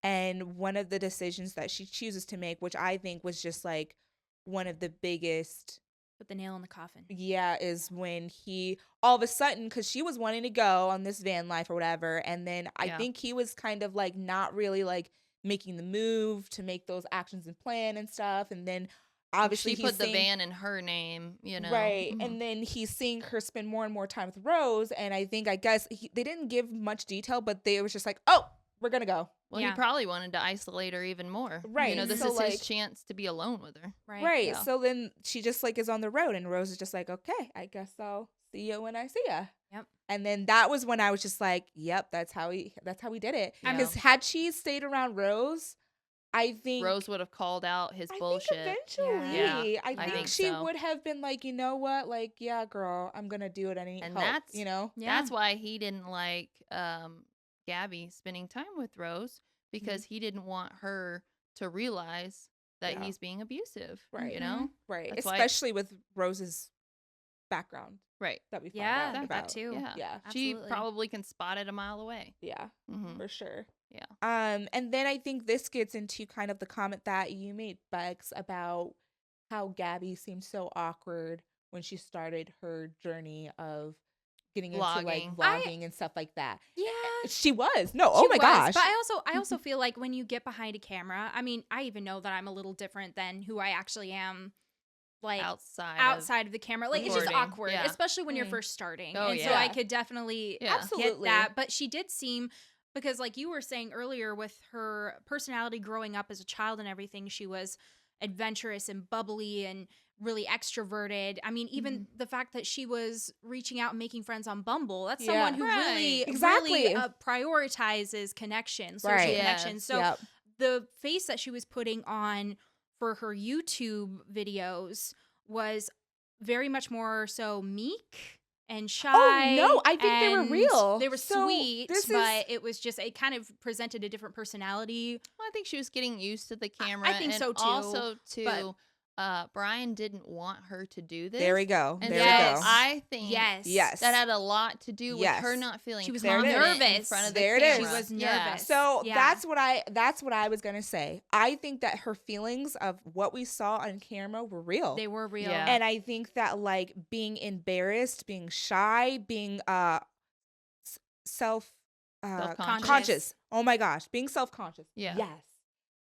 And one of the decisions that she chooses to make, which I think was just like one of the biggest, Put the nail in the coffin. is when he all of a sudden, because she was wanting to go on this van life or whatever. And then I Yeah. think he was kind of like not really like making the move to make those actions and plan and stuff. And then obviously she he's put the seeing- van in her name, you know. Right. Mhm. And then he's seeing her spend more and more time with Rose. And I guess they didn't give much detail, but they was just like, oh, we're going to go. Well, Yeah. he probably wanted to isolate her even more. Right, You know, this so, is like- his chance to be alone with her. Right. Yeah. So then she just like is on the road and Rose is just like, okay, I guess I'll see you when I see ya. Yep. And then that was when I was just like, yep, that's how we did it. Yeah. Because had she stayed around Rose, I think Rose would have called out his bullshit. eventually, Yeah, I I think think she so. would have been like, you know what, like, yeah, girl, I'm gonna do it. I need And help. that's- You know, That's why he didn't like Gabby spending time with Rose, because he didn't want her to realize that Yeah. he's being abusive. Right. You know? right? That's why- Especially with Rose's background Right. that we find Yeah, out that about. too. Yeah. Yeah. She Absolutely. probably can spot it a mile away. Yeah, Mm-hmm. for sure. Yeah. And then I think this gets into kind of the comment that you made, Bex, about how Gabby seemed so awkward when she started her journey of getting into like Vlogging. vlogging and stuff like that. Yeah. She was. No, oh She my was, gosh. But I also feel like when you get behind a camera, I mean, I even know that I'm a little different than who I actually am, like outside of the camera. Like, it's just recording. awkward, Yeah. especially when you're Mm. first starting. Oh, and so yeah. I could definitely Yeah. Absolutely. get that. But she did seem, because like you were saying earlier, with her personality growing up as a child and everything, she was adventurous and bubbly and really extroverted. I mean, even the fact that she was reaching out and making friends on Bumble, that's Yeah. someone who Right. really, Exactly. really prioritizes connection, social Right. connection. Yes. So Yep. the face that she was putting on for her YouTube videos was very much more so meek and shy. Oh, no, I think they were and real. They were So sweet, this is- but it was just, it kind of presented a different personality. Well, I think she was getting used to the camera. I think and so, too, Also, but- Brian didn't want her to do this. There we go. And There Yes. we go. I think Yes. that had a lot to do with Yes. her not feeling She was There it is. confident in nervous. front of the There it is. camera. She was Yeah. nervous. So Yeah. that's what I was gonna say. I think that her feelings of what we saw on camera were real. They were real. Yeah. And I think that like being embarrassed, being shy, being self Self-conscious. conscious. Oh my gosh, being self-conscious. Yeah. Yes.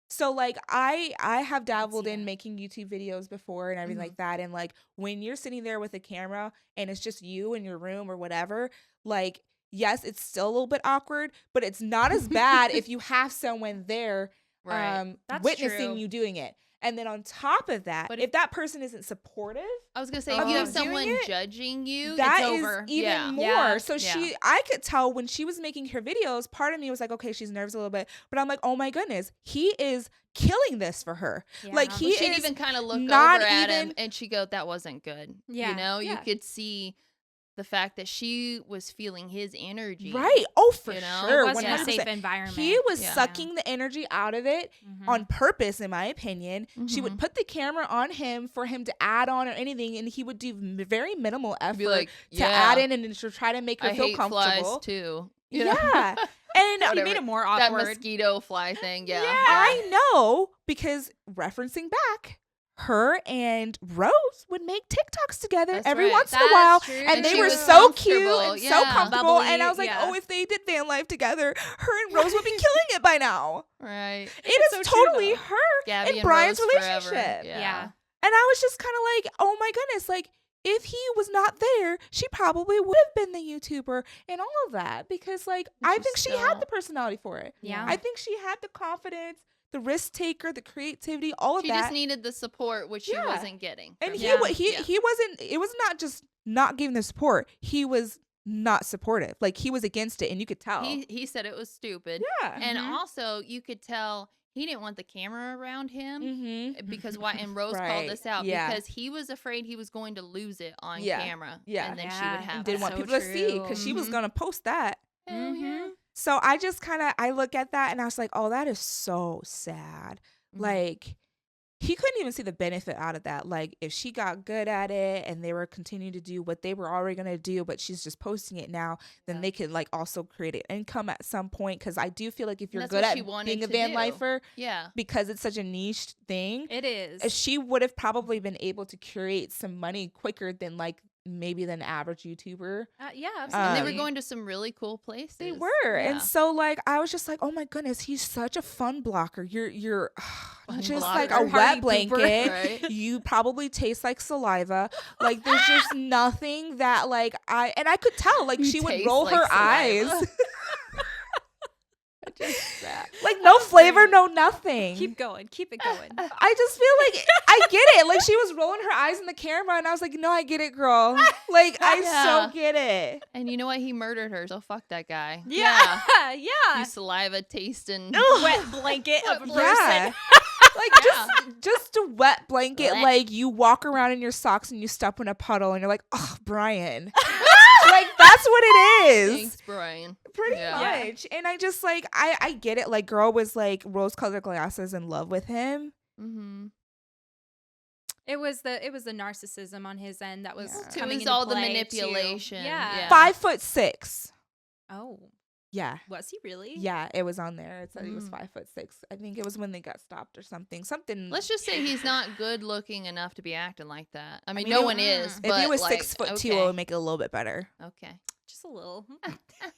So like I have dabbled see in that. making YouTube videos before and everything Mhm. like that, and like when you're sitting there with a camera and it's just you in your room or whatever, like yes, it's still a little bit awkward, but it's not as bad if you have someone there Right. That's witnessing true. you doing it. And then on top of that, But if that person isn't supportive, I was gonna say, of if you you have doing someone it, judging you, that it's is over. even Yeah. more. Yeah. So Yeah. I could tell when she was making her videos, part of me was like, okay, she's nervous a little bit, but I'm like, oh my goodness, he is killing this for her. Yeah. Like Well, he She'd is even kind of look not over at him even- and she'd go, that wasn't good. Yeah. You know, you Yeah. could see the fact that she was feeling his energy. right. Oh, for You know? sure. It wasn't a 100%. safe environment. He was Yeah. sucking the energy out of it Mhm. on purpose, in my opinion. She would Mhm. put the camera on him for him to add on or anything, and he would do very minimal effort Be like, to yeah, add in and to try to make her I feel hate comfortable. flies too. You know? Yeah. And He Whatever. made it more That awkward. mosquito fly thing. Yeah. I know, because referencing back, her and Rose would make TikToks together That's every right. once in a That's while, true. and And they she were was so cute comfortable, and so yeah. comfortable. And I was Bubbly, like, yeah. oh, if they did van life together, her and Rose would be killing it by now. Right. It is so true, totally though. her Gabby and and Brian's Rose relationship. forever. Yeah. And I was just kind of like, oh my goodness, like if he was not there, she probably would have been the YouTuber and all of that, because like And I she think she had still- the personality for it. Yeah. I think she had the confidence, the risk taker, the creativity, all of She that. just needed the support, which she Yeah. wasn't getting. And from he him. he wasn't. It was not just not giving the support. He was not supportive. Like he was against it, and you could tell. He said it was stupid. yeah. And Mhm. also, you could tell he didn't want the camera around him. Mm-hmm. Because why? And Rose Right. called this out Yeah. because he was afraid he was going to lose it on Yeah. camera. Yeah. And then she Yeah. would have And didn't that. want so people to see true. because she was Mhm. gonna post that. Hell yeah. So I just kind of I look at that and I was like, oh, that is so sad. Mhm. Like he couldn't even see the benefit out of that. Like if she got good at it and they were continuing to do what they were already gonna do, but she's just posting it now, then Yeah. they could like also create an income at some point. Because I do feel like if And you're that's good what at she wanted being a to van do. lifer, Yeah. because it's such a niche thing, It is. she would have probably been able to create some money quicker than like maybe than average YouTuber. Yeah, And they absolutely. were going to some really cool places. They were. Yeah. And so like I was just like, oh my goodness, he's such a fun blocker. You're Fun just blocker. like a Party wet pooper. blanket. Right? You probably taste like saliva. Like there's just nothing that like I could tell like You she would taste roll like her saliva. eyes. Just that. Like no flavor, no nothing. Keep going. Keep it going. I just feel like I get it. Like she was rolling her eyes in the camera, and I was like, "No, I get it, girl. Like I Yeah. so get it." And you know what? He murdered her, so fuck that guy. Yeah. Yeah. You saliva tasting. Wet blanket of a person. Yeah. Like just a wet blanket. Blech. Like you walk around in your socks and you step in a puddle, and you're like, "Oh, Brian." Like that's what it is. Thanks, Brian. Pretty Yeah. much. And I just like I get it. Like girl was like rose-colored glasses in love with him. Mm-hmm. It was the narcissism on his end that was Yeah. coming It was into all the play, too. manipulation. Yeah. 5'6". Oh, Yeah. was he really? Yeah, it was on there. It said he was Mm. 5'6". I think it was when they got stopped or something. Something. Let's just say he's not good looking enough to be acting like that. I mean, mean, no if- one is. if But he was like, 6'2", okay. it would make it a little bit better. Okay. Just a little.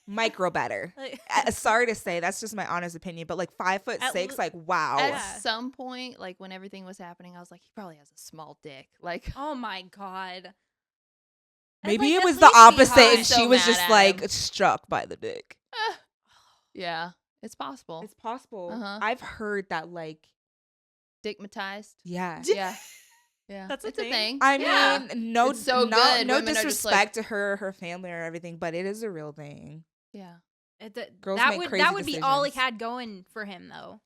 Micro better. Like- Sorry to say, that's just my honest opinion. But like 5'6", like wow. At Yeah. some point, like when everything was happening, I was like, he probably has a small dick. Like, Oh my god. And, Maybe like, it at was the least be opposite, hot. and So she was mad just at like him. struck by the dick. yeah, it's possible. It's possible. Uh-huh. I've heard that. Like, Dickmatized. yeah. Yeah. Yeah. That's a it's a thing? thing. I Yeah. mean, no, It's so no, good. no Women are just disrespect like- to her family or everything, but it is a real thing. Yeah. Girls that make would crazy be all he decisions. had going for him though.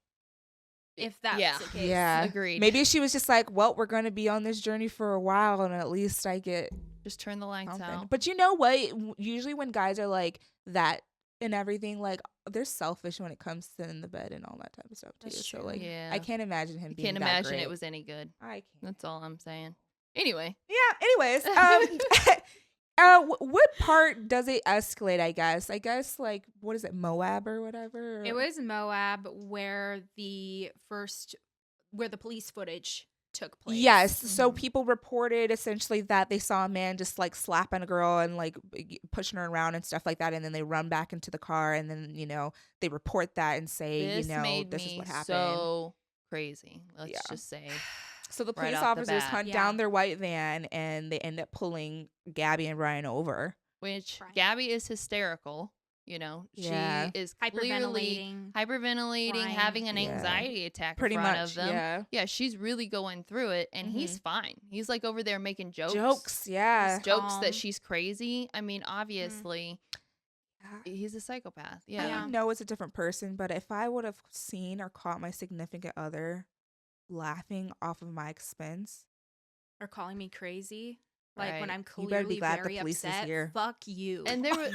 If that's Yeah. the case. Yeah, Agreed. Maybe she was just like, "Well, we're going to be on this journey for a while, and at least I get Just turn the lights something." out. But you know what? Usually, when guys are like that and everything, like they're selfish when it comes to in the bed and all that type of stuff too. That's So true. like, Yeah. I can't imagine him You being can't that imagine great. it was any good. I can't. That's all I'm saying. Anyway. Yeah. Anyways, what part does it escalate? I guess like what is it, Moab or whatever? It was Moab where the police footage took place. Yes. So Mhm. people reported essentially that they saw a man just like slapping a girl and like pushing her around and stuff like that, and then they run back into the car, and then they report that and say This made this me is what happened. so crazy. Let's Yeah. just say. So the right police off the officers bat. hunt Yeah. down their white van, and they end up pulling Gabby and Ryan over. Which Right. Gabby is hysterical. Yeah. She is clearly hyperventilating, Ryan. having an Yeah. anxiety attack Pretty in front much. of them. Yeah. Yeah, she's really going through it, and he's fine. He's like over there making jokes. Yeah. Jokes Calm. that she's crazy. I mean, obviously, he's a psychopath. I Yeah. know it's a different person, but if I would have seen or caught my significant other laughing off of my expense, Or calling me crazy. Like when Right. I'm You clearly better be glad the very police is upset. here. Fuck you. And there was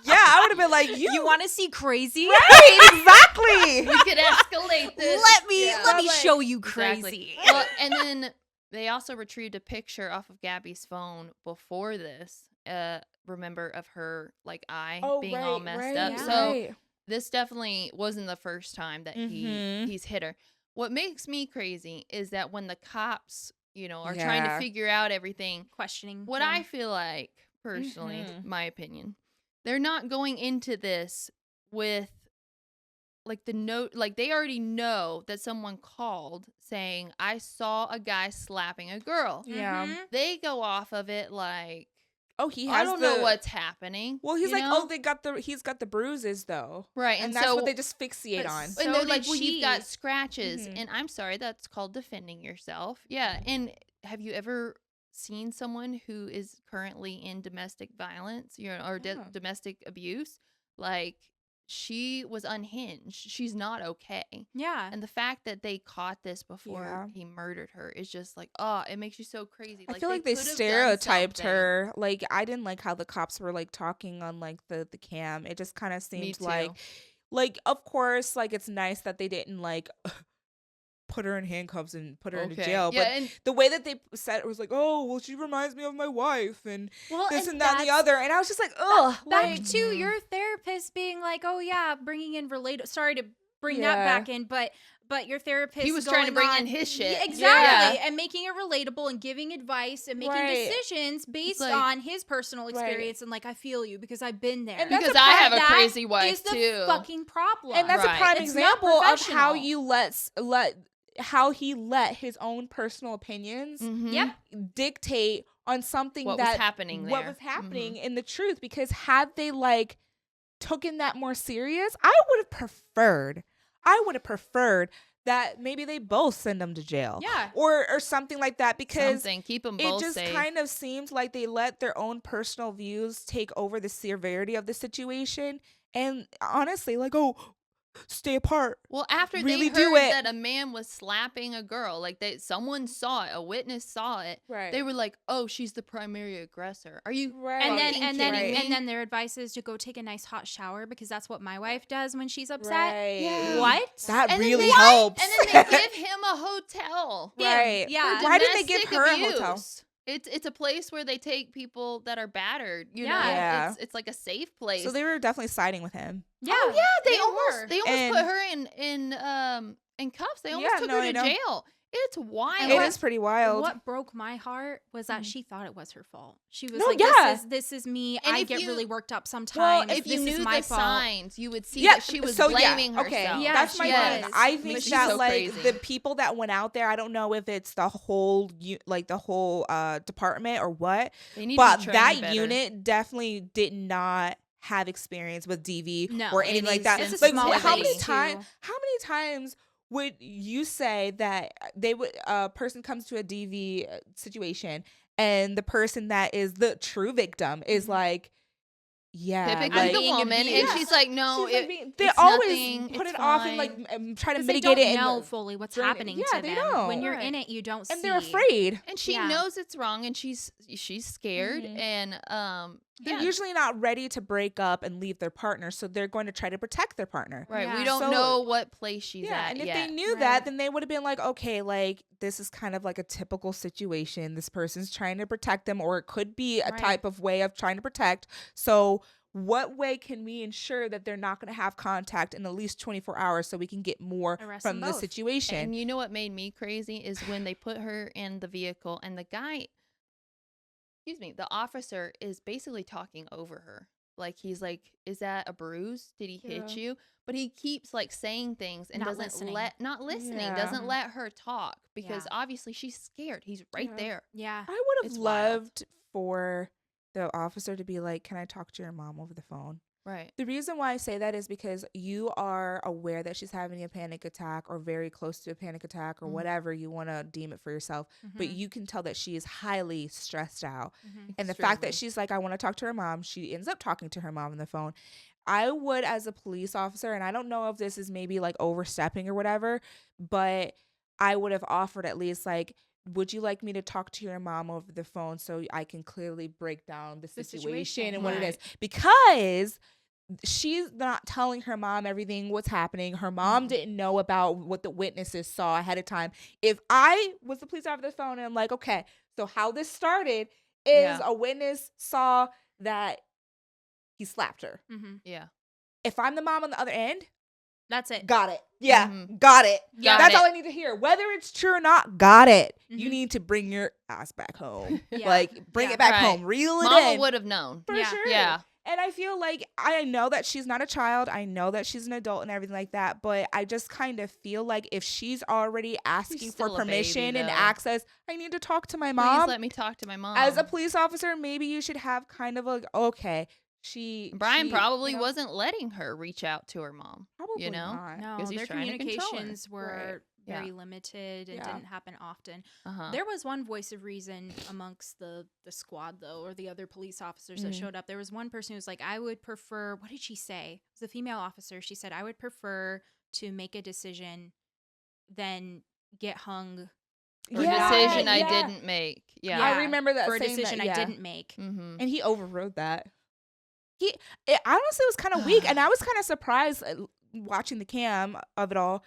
yeah, I would have been like, you want to see crazy? right, exactly. we could escalate this. Let me Yeah. let me Like, show you Exactly. crazy. Well, and then they also retrieved a picture off of Gabby's phone before this. Remember, of her like eye being all messed up. yeah. So this definitely wasn't the first time that Mhm. he's hit her. What makes me crazy is that when the cops, are trying to Yeah. figure out everything, Questioning what him. I feel like, personally, Mhm. my opinion, they're not going into this with like the note, like they already know that someone called saying, I saw a guy slapping a girl. Yeah. Mhm. They go off of it like, Oh, he has I don't know what's happening. Well, he's you like, know? he's got the bruises though. Right. And And, that's so, what they just fixate but on. so and they're did like, well, you've got she. scratches. Mhm. And I'm sorry, that's called defending yourself. Yeah. And have you ever seen someone who is currently in domestic violence, or Yeah. domestic abuse? Like, she was unhinged. She's not okay. Yeah. And the fact that they caught this before Yeah. he murdered her is just like, oh, it makes you so crazy. I feel like they could have done stereotyped something. her. Like I didn't like how the cops were like talking on like the cam. It just kind of Me seemed too. like of course like it's nice that they didn't like put her in handcuffs and put her into jail. Yeah, But and the way that they said it was like, oh well, she reminds me of my wife and Well, this and that and the other. And I was just like, Back like, to Mhm. your therapist being like, "Oh yeah, bringing in sorry to bring that Yeah. back in, but your therapist he was trying to going bring on- in his shit. Yeah, exactly, Yeah. and making it relatable and giving advice and making Right. decisions based like- on his personal Right. experience and like I feel you because I've been there. And that's Because a I part- have a that crazy wife is the too. fucking problem. and that's Right. a prime It's not example of how professional. you how he let his own personal opinions Mhm. Yep. dictate on something What that was happening there. what was happening in the truth, because had they like taken that more serious, I would have preferred I would have preferred that maybe they both send them to jail. Yeah. Or something like that, because Keep them it both just safe. kind of seems like they let their own personal views take over the severity of the situation. And honestly, like, oh, stay apart. Well, after Really they do heard it. that a man was slapping a girl, like someone saw it, a witness saw it. Right. They were like, "Oh, she's the primary aggressor." Are you Right. And then fucking and then kidding me? and then their advice is to go take a nice hot shower because that's what my wife does when she's upset. Right. Yeah. What? That And then really they- helps. And then they give him a hotel. Right. Yeah. For Why didn't they give domestic her a abuse. hotel? It's a place where they take people that are battered. You know, Yeah. it's like a safe place. So they were definitely siding with him. Yeah. Oh yeah, they were. almost put And- her in cuffs. They almost Yeah, took no, her I to know. jail. It's wild. And It what- is pretty wild. What broke my heart was that Mhm. she thought it was her fault. She was No, like, yeah. this is me. And I if get you- really worked up sometimes. Well, if you this knew is the my fault. signs, you would see Yeah, that she was so yeah, blaming okay, herself. Yeah, that's my she thing. was. I But think she's that so like crazy. the people that went out there, I don't know if it's the whole department or what, They need but to be trained that better. unit definitely did not have experience with DV No, or it anything like is- that. it's a Like small how many base, times? How many times would you say that a person comes to a DV situation and the person that is the true victim is like, yeah, Typically like, the being woman, and abused. she's like, no, she's like they it's always nothing, put it's it off and like fine. try to Because they mitigate don't it know and fully what's bring it- happening yeah, to they them. don't. When you're Right. in it, you don't see. and they're afraid. And she Yeah. knows it's wrong, and she's scared, Mhm. and They're yeah, usually not ready to break up and leave their partner, so they're going to try to protect their partner. right. Yeah. We don't So- know what place she's Yeah, at and if yet. they knew Right. that, then they would have been like, okay, like this is kind of like a typical situation. This person's trying to protect them, or it could be a Right. type of way of trying to protect. So, what way can we ensure that they're not going to have contact in at least 24 hours so we can get more Arrest from them the both. situation? And you know what made me crazy is when they put her in the vehicle, and the guy, the officer is basically talking over her. Like, he's like, "Is that a bruise? Did he hit Yeah. you?" But he keeps like saying things and Not doesn't listening. not listening, Yeah. doesn't let her talk because Yeah. obviously she's scared. He's right Yeah. there. Yeah. I would have It's wild. loved for the officer to be like, "Can I talk to your mom over the phone?" Right. The reason why I say that is because you are aware that she's having a panic attack or very close to a panic attack or Mhm. whatever you want to deem it for yourself, but Mhm. you can tell that she is highly stressed out. Mhm. And the fact that Extremely. she's like, I want to talk to her mom, she ends up talking to her mom on the phone. I would, as a police officer, and I don't know if this is maybe like overstepping or whatever, but I would have offered at least like, would you like me to talk to your mom over the phone so I can clearly break down the situation and what it is? Because she's not telling her mom everything what's happening. Her mom Mhm. didn't know about what the witnesses saw ahead of time. If I was the police officer on the phone and I'm like, okay, so how this started is Yeah. a witness saw that he slapped her. Mhm. Yeah. If I'm the mom on the other end, That's it. got it. Yeah, Mhm. got it. Got That's it. all I need to hear. Whether it's true or not, got it. You Mhm. need to bring your ass back home. Yeah. Like, bring Yeah. it back Right. home. Reel it Mama in. would have known. For Yeah. sure. Yeah. And I feel like I know that she's not a child. I know that she's an adult and everything like that. But I just kind of feel like if she's already asking for still a baby, permission and though. access, I need to talk to my Please mom. let me talk to my mom. As a police officer, maybe you should have kind of like, okay, Brian she, probably you know, wasn't letting her reach out to her mom. probably know? not. No, 'Cause he's their trying to control her. communications were Yeah. very limited and Yeah. didn't happen often. Uh-huh. There was one voice of reason amongst the squad, though, or the other police officers that Mhm. showed up. There was one person who was like, I would prefer, what did she say? It was a female officer. She said, I would prefer to make a decision than get hung For a Yeah, decision I yeah. didn't make. Yeah. Yeah. I remember that for a saying decision that, I yeah. didn't make. Mm-hmm. And he overrode that. It honestly was kind of weak, and I was kind of surprised watching the cam of it all.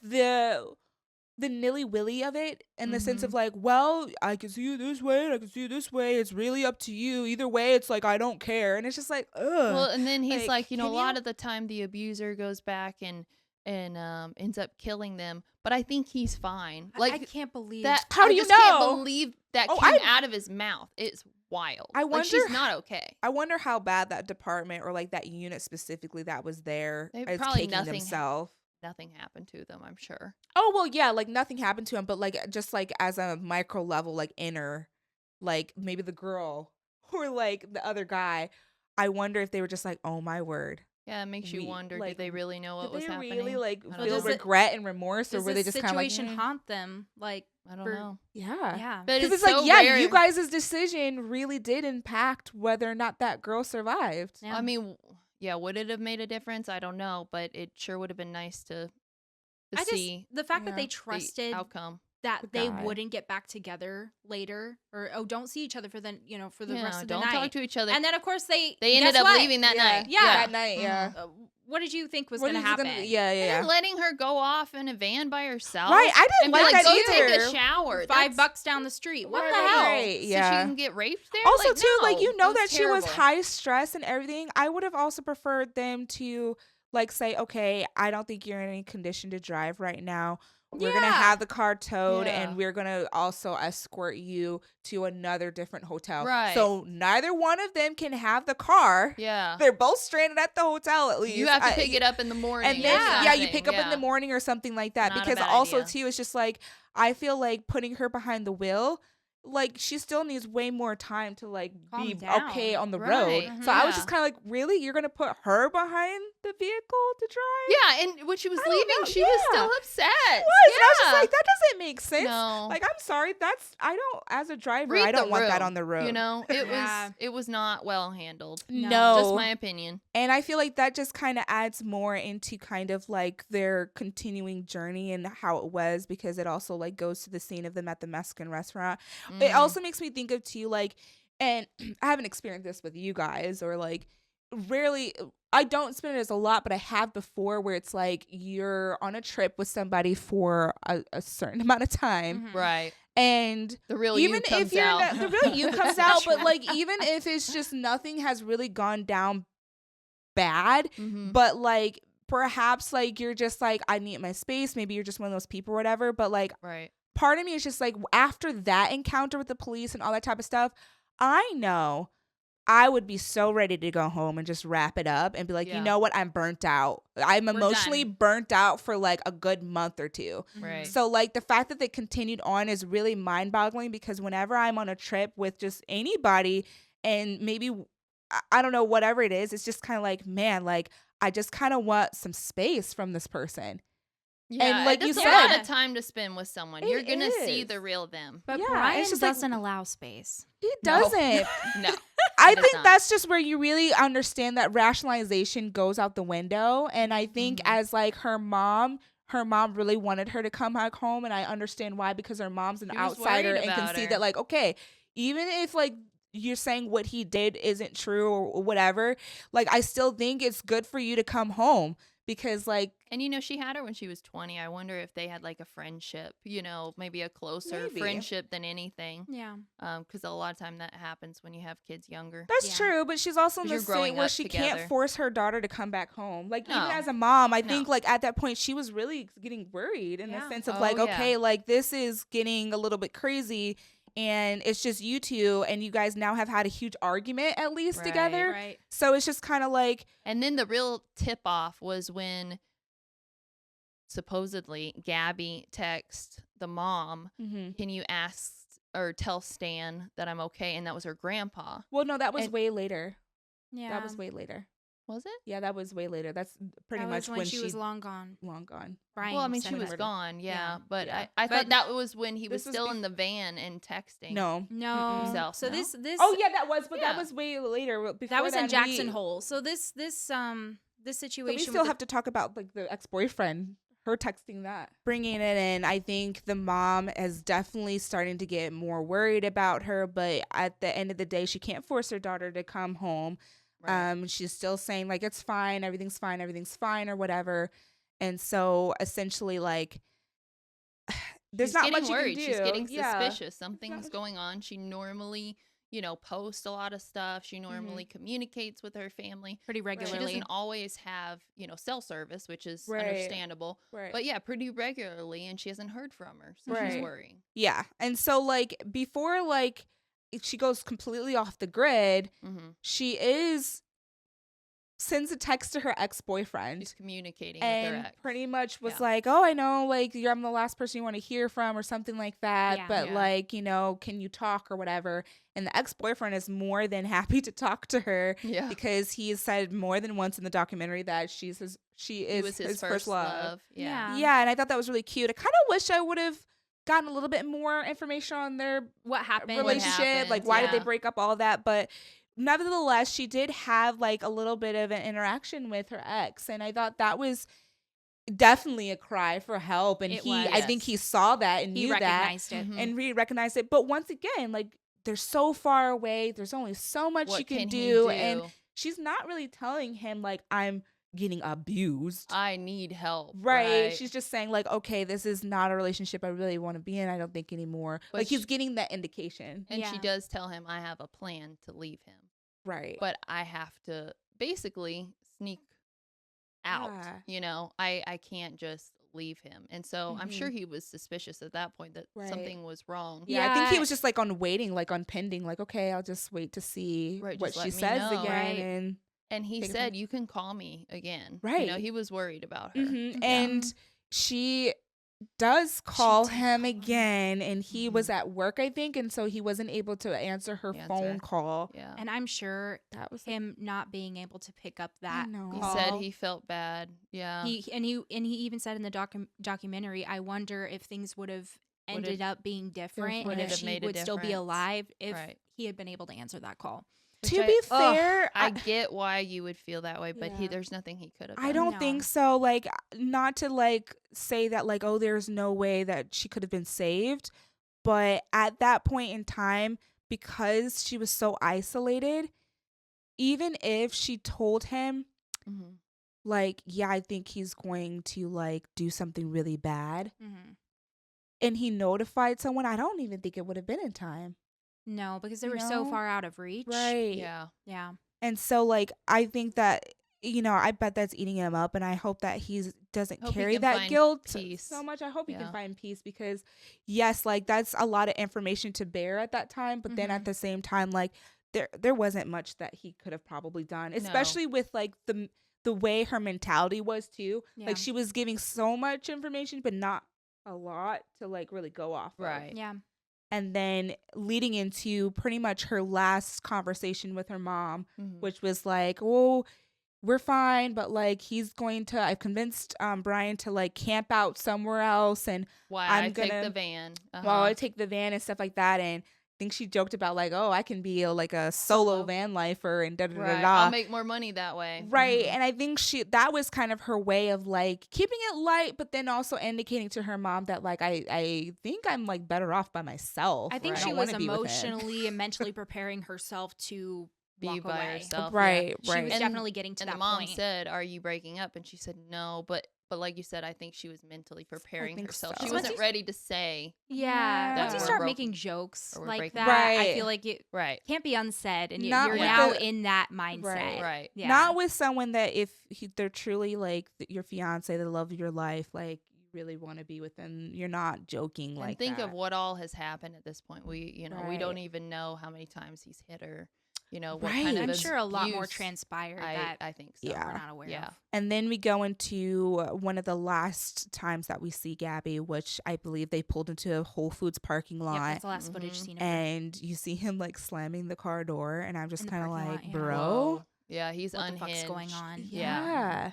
The nilly willy of it, in the sense of like, well, I can see you this way, and I can see you this way. It's really up to you. Either way, it's like I don't care, and it's just like, ugh. Well, and then he's Like, like, a can lot you- of the time the abuser goes back and ends up killing them. But I think he's fine. I Like can't believe that. How I do you just can't know? believe that Oh, came I- out of his mouth. It's wild. I like she's wonder- not okay. I wonder how bad that department or like that unit specifically that was there They is probably taking nothing themselves. Nothing happened to them, I'm sure. Oh well, yeah, like nothing happened to him, but like just like as a micro level, like inner, like maybe the girl or like the other guy. I wonder if they were just like, oh my word, Yeah, it makes you wonder, like, did they really know what did was they happening? really like I don't feel does know. it- regret and remorse, or Does were they this just kind of like, situation haunt them? Like, I don't for- know. yeah. Yeah. But Because it's it's like, so yeah, rare. you guys' decision really did impact whether or not that girl survived. Yeah. I mean, yeah, would it have made a difference? I don't know, but it sure would have been nice to see the fact that Yeah. they the trusted outcome. that The they guy. wouldn't get back together later, or don't see each other for the for the Yeah, rest of the don't night. talk to each other. And then of course they Ended guess up what? leaving that night. Yeah. That night, yeah. What did you think was What going to is it happen? Yeah, And yeah. then letting her go off in a van by herself. Right, I and didn't be like that go either. take a shower. $5 down the street. What the Right, hell? right, So yeah. she can get raped there? Also, Like, too, like, no, you know that was she was terrible. high stress and everything. I would have also preferred them to, like, say, okay, I don't think you're in any condition to drive right now. We're going to Yeah. have the car towed, Yeah. and we're going to also escort you to another different hotel. Right. So neither one of them can have the car. Yeah. They're both stranded at the hotel, at least. You have to pick it up in the morning. And or then, yeah, you something. pick up in the morning or something like that. Not a Because bad also, idea. too, it's just like, I feel like putting her behind the wheel, like, she still needs way more time to, like, Calm be down. okay on the Right. road. So I was Yeah. just kind of like, really? You're going to put her behind the vehicle to drive? Yeah, and when she was I don't leaving, know, she was yeah. still upset. It was. And I was just Yeah. like, that doesn't make sense. No. Like, I'm sorry. I don't, as a driver, Read I don't the want that room, on the road. You know, it Yeah. was not well handled. No. Just my opinion. And I feel like that just kind of adds more into kind of like their continuing journey and how it was, because it also like goes to the scene of them at the Mexican restaurant. It Mhm. also makes me think of too, like, and I haven't experienced this with you guys, or like rarely, I don't spend it as a lot, but I have before, where it's like you're on a trip with somebody for a certain amount of time, Mhm. Right. and The real even you comes if you're out. the real you comes out, but like even if it's just nothing has really gone down bad, Mhm. but like perhaps like you're just like, I need my space, maybe you're just one of those people or whatever, but like Right. part of me is just like, after that encounter with the police and all that type of stuff, I know I would be so ready to go home and just wrap it up and be like, Yeah. you know what, I'm burnt out. I'm We're emotionally done. burnt out for like a good month or two. Right. So like the fact that they continued on is really mind-boggling, because whenever I'm on a trip with just anybody, and maybe I don't know, whatever it is, it's just kind of like, man, like I just kind of want some space from this person. Yeah, like and you that's a lot said- of time to spend with someone. It You're gonna see is. the real them. But Yeah, Brian it's just like- doesn't allow space. He No. doesn't. No. I does think not. that's just where you really understand that rationalization goes out the window. And I think Mhm. as like her mom really wanted her to come back home, and I understand why, because her mom's an She was outsider worried and can about see her. that, like, okay, even if like you're saying what he did isn't true or whatever, like I still think it's good for you to come home, because like And she had her when she was 20. I wonder if they had like a friendship, maybe a closer Maybe. friendship than anything. Yeah. Because a lot of time that happens when you have kids younger. that's Yeah. true, but she's also in 'Cause the you're state growing where up she together. can't force her daughter to come back home. Like even No. as a mom, I No. think like at that point she was really getting worried in the Yeah. sense of Oh, like, yeah. okay, like this is getting a little bit crazy, and it's just you two, and you guys now have had a huge argument at least Right. together. Right. So it's just kind of like, And then the real tip off was when supposedly Gabby texted the mom, can you ask or tell Stan that I'm okay? And that was her grandpa. well, no, that was And- way later. Yeah. That was way later. Was it? Yeah, that was way later. That's pretty That much was when she was long gone. long gone. Brian Well, I mean, sent she was her. gone, yeah. But Yeah. I But- thought that was when he was This was still in the van and texting. No. No. Himself, So no? this Oh yeah, that was, but Yeah. that was way later. Before that was in we- Jackson Hole. So this So situation we with still the- have to talk about like the ex-boyfriend, her texting that. Bringing it in, I think the mom is definitely starting to get more worried about her, but at the end of the day, she can't force her daughter to come home. Right. She's still saying like, it's fine, everything's fine or whatever. And so essentially like there's She's not getting much you worried. can do. She's getting Yeah. suspicious. Something's much- going on. She normally, posts a lot of stuff. She normally communicates with her family. pretty She regularly. doesn't always have, cell service, which is Right. understandable. Right. But yeah, pretty regularly, and she hasn't heard from her, so Right. she's worrying. Yeah. And so like before like she goes completely off the grid, Mm-hmm. she is sends a text to her ex-boyfriend She's communicating with her and ex. pretty much was Yeah. like, oh, I know, like, I'm the last person you want to hear from or something like that. Yeah. But Yeah. like, can you talk or whatever? And the ex-boyfriend is more than happy to talk to her Yeah. because he has said more than once in the documentary that she is He was his first love. Yeah. Yeah, and I thought that was really cute. I kind of wish I would have gotten a little bit more information on their What happened? relationship, like happened, why did they yeah. break up, all that. But nevertheless, she did have like a little bit of an interaction with her ex, and I thought that was definitely a cry for help. And It I think was. he saw that and He knew that recognized it. Mhm. and recognized it. But once again, like they're so far away. There's only so much What you can he do, and do? she's not really telling him like I'm getting abused. I need help. Right. She's just saying like, okay, this is not a relationship I really want to be in. I don't think anymore. But Like he's getting that indication. And she Yeah. does tell him, I have a plan to leave him. Right. But I have to basically sneak out. Yeah. You know, I can't just leave him. And so I'm Mhm. sure he was suspicious at that point that Right. something was wrong. Yeah, I think he Yeah. was just like on waiting, like on pending, like, okay, I'll just wait to see Right, what just she let me says know. again. Right. And And he Take it said, from- you can call me again. Right. You know, he was worried about her. Mhm. Yeah. And she does call did him call him. again, and he was Mhm. at work, I think, and so he wasn't able to answer her phone call. Yeah. And I'm sure That was like, him not being able to pick up I that know. He call. said he felt bad. Yeah. he even said in the documentary, I wonder if things would have Would ended up being different Would and it if have she made a would still be difference? alive if Right. he had been able to answer that call. Which to be fair, I get why you would feel that way, but Yeah. there's nothing he could have done. I don't No. think so. Like, not to like say that like, oh, there's no way that she could have been saved, but at that point in time, because she was so isolated, even if she told him Mhm. like, yeah, I think he's going to like do something really bad, Mm-hmm. and he notified someone, I don't even think it would have been in time. No, because they You were so know? far out of reach. Right. Yeah. Yeah. And so like I think that I bet that's eating him up, and I hope that he doesn't Hope he carry can that find guilt peace. so much. I hope he Yeah. can find peace because yes, like that's a lot of information to bear at that time, but then Mhm. at the same time like there wasn't much that he could have probably done, especially with like the way her mentality was too. Yeah. Like she was giving so much information but not a lot to like really go off of. Right. Yeah. And then leading into pretty much her last conversation with her mom, Mhm. which was like, oh, we're fine, but like I've convinced Brian to like camp out somewhere else, and Why I'm I take gonna- the van. while I take the van and stuff like that. And I think she joked about like, oh, I can be like a solo Solo. van lifer and da da da Right. da. I'll make more money that way. Right. Mhm. And I think that was kind of her way of like keeping it light, but then also indicating to her mom that like I think I'm like better off by myself. I think or she don't was wanna be with him. emotionally and mentally preparing herself to Be walk by away. herself. Right, She right. was And- definitely getting to And that the mom point. said, "Are you breaking up?" And she said, "No." But like you said, I think she was mentally preparing think herself. so. She Once wasn't you- ready to say Yeah. Yeah. Once you We're start broken- making jokes or we're like breaking that, up. I Right. feel like it right. can't be unsaid, and Not you're with now the- in that mindset. Right. Yeah. Not with someone that if they're truly like your fiance, the love of your life, like you really want to be with them. You're not joking like And think that. of what all has happened at this point. We don't Right. even know how many times he's hit her. What Right. kind of I'm sure a lot more abuse. transpired that I think so. Yeah. we're not aware Yeah. of. And then we go into one of the last times that we see Gabby, which I believe they pulled into a Whole Foods parking Yep, lot. that's the last footage Mhm. seen of her. And you see him like slamming the car door, and I'm just In the kind of parking like, lot, yeah. bro, Whoa. Yeah, he's What the unhinged. fuck's going on? yeah.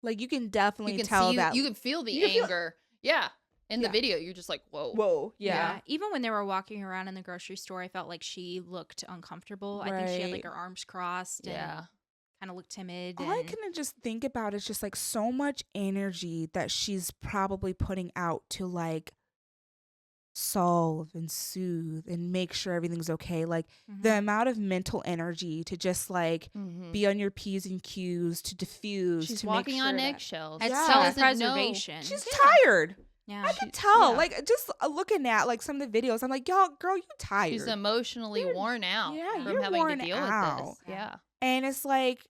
Like you can definitely You can tell see, that. you can feel the you can feel- anger. Yeah. In Yeah. the video, you're just like, whoa. Whoa, Yeah. yeah. Even when they were walking around in the grocery store, I felt like she looked uncomfortable. I think she had like Right. her arms crossed and Yeah. kind of looked timid. All I and- can just think about is just like so much energy that she's probably putting out to like solve and soothe and make sure everything's okay. Like Mhm. the amount of mental energy to just like Mhm. be on your P's and Q's, to diffuse, She's to walking make on sure that- eggshells. That's Yeah. She doesn't know. self-preservation. She's Yeah. tired. Yeah. I can She- tell. yeah. Like just looking at like some of the videos, I'm like, y'all, girl, you tired. She's emotionally You're- worn out yeah, from you're having worn to deal out. with this. Yeah. Yeah. And it's like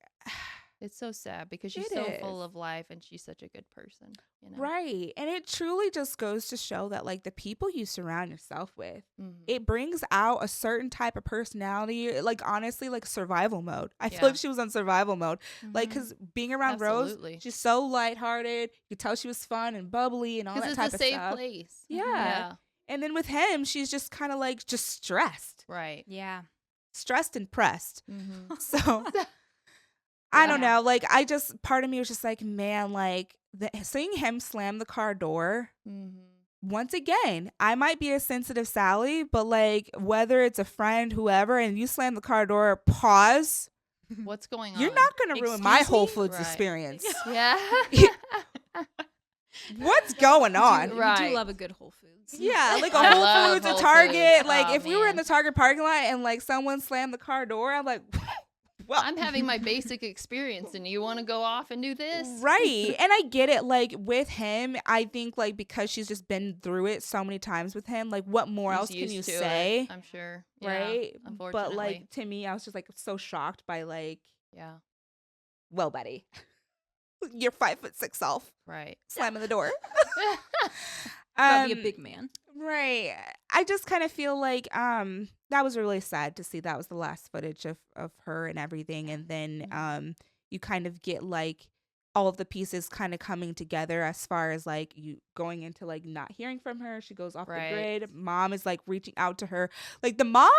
It's so sad because she's It so is. full of life and she's such a good person, you know? Right. And it truly just goes to show that like the people you surround yourself with, Mm-hmm. it brings out a certain type of personality, like honestly, like survival mode. I feel Yeah. like she was on survival mode. Like, because being around Rose, Absolutely. she's so lighthearted. You could tell she was fun and bubbly and all Because that it's type a of safe stuff. place. Yeah. Yeah. And then with him, she's just kind of like just stressed, Right. Yeah. stressed and pressed. Mm-hmm. So I don't Yeah. know. Like, part of me was just like, man, like seeing him slam the car door. Mm-hmm. Once again, I might be a sensitive Sally, but like whether it's a friend, whoever, and you slam the car door, pause. What's going on? You're not going to ruin my Excuse Whole me? Foods Right. experience. Yeah. What's going on? We Right. do love a good Whole Foods. Yeah, like a I Whole love Foods, a Whole Target. Foods. Like Oh, if we were in man. the Target parking lot and like someone slammed the car door, I'm like, well, I'm having my basic experience and you want to go off and do this? right. And I get it. Like with him, I think like because she's just been through it so many times with him, like what more He's else can used you to it, say? I'm sure. Yeah, Right. unfortunately. But like to me, I was just like so shocked by like, Yeah. well, Betty, you're 5'6" self Right. slamming the door. Gotta be a big man. Right. I just kind of feel like that was really sad to see that was the last footage of her and everything, and then you kind of get like all of the pieces kind of coming together as far as like you going into like not hearing from her. She goes off the Right. grid. Mom is like reaching out to her. Like the mom,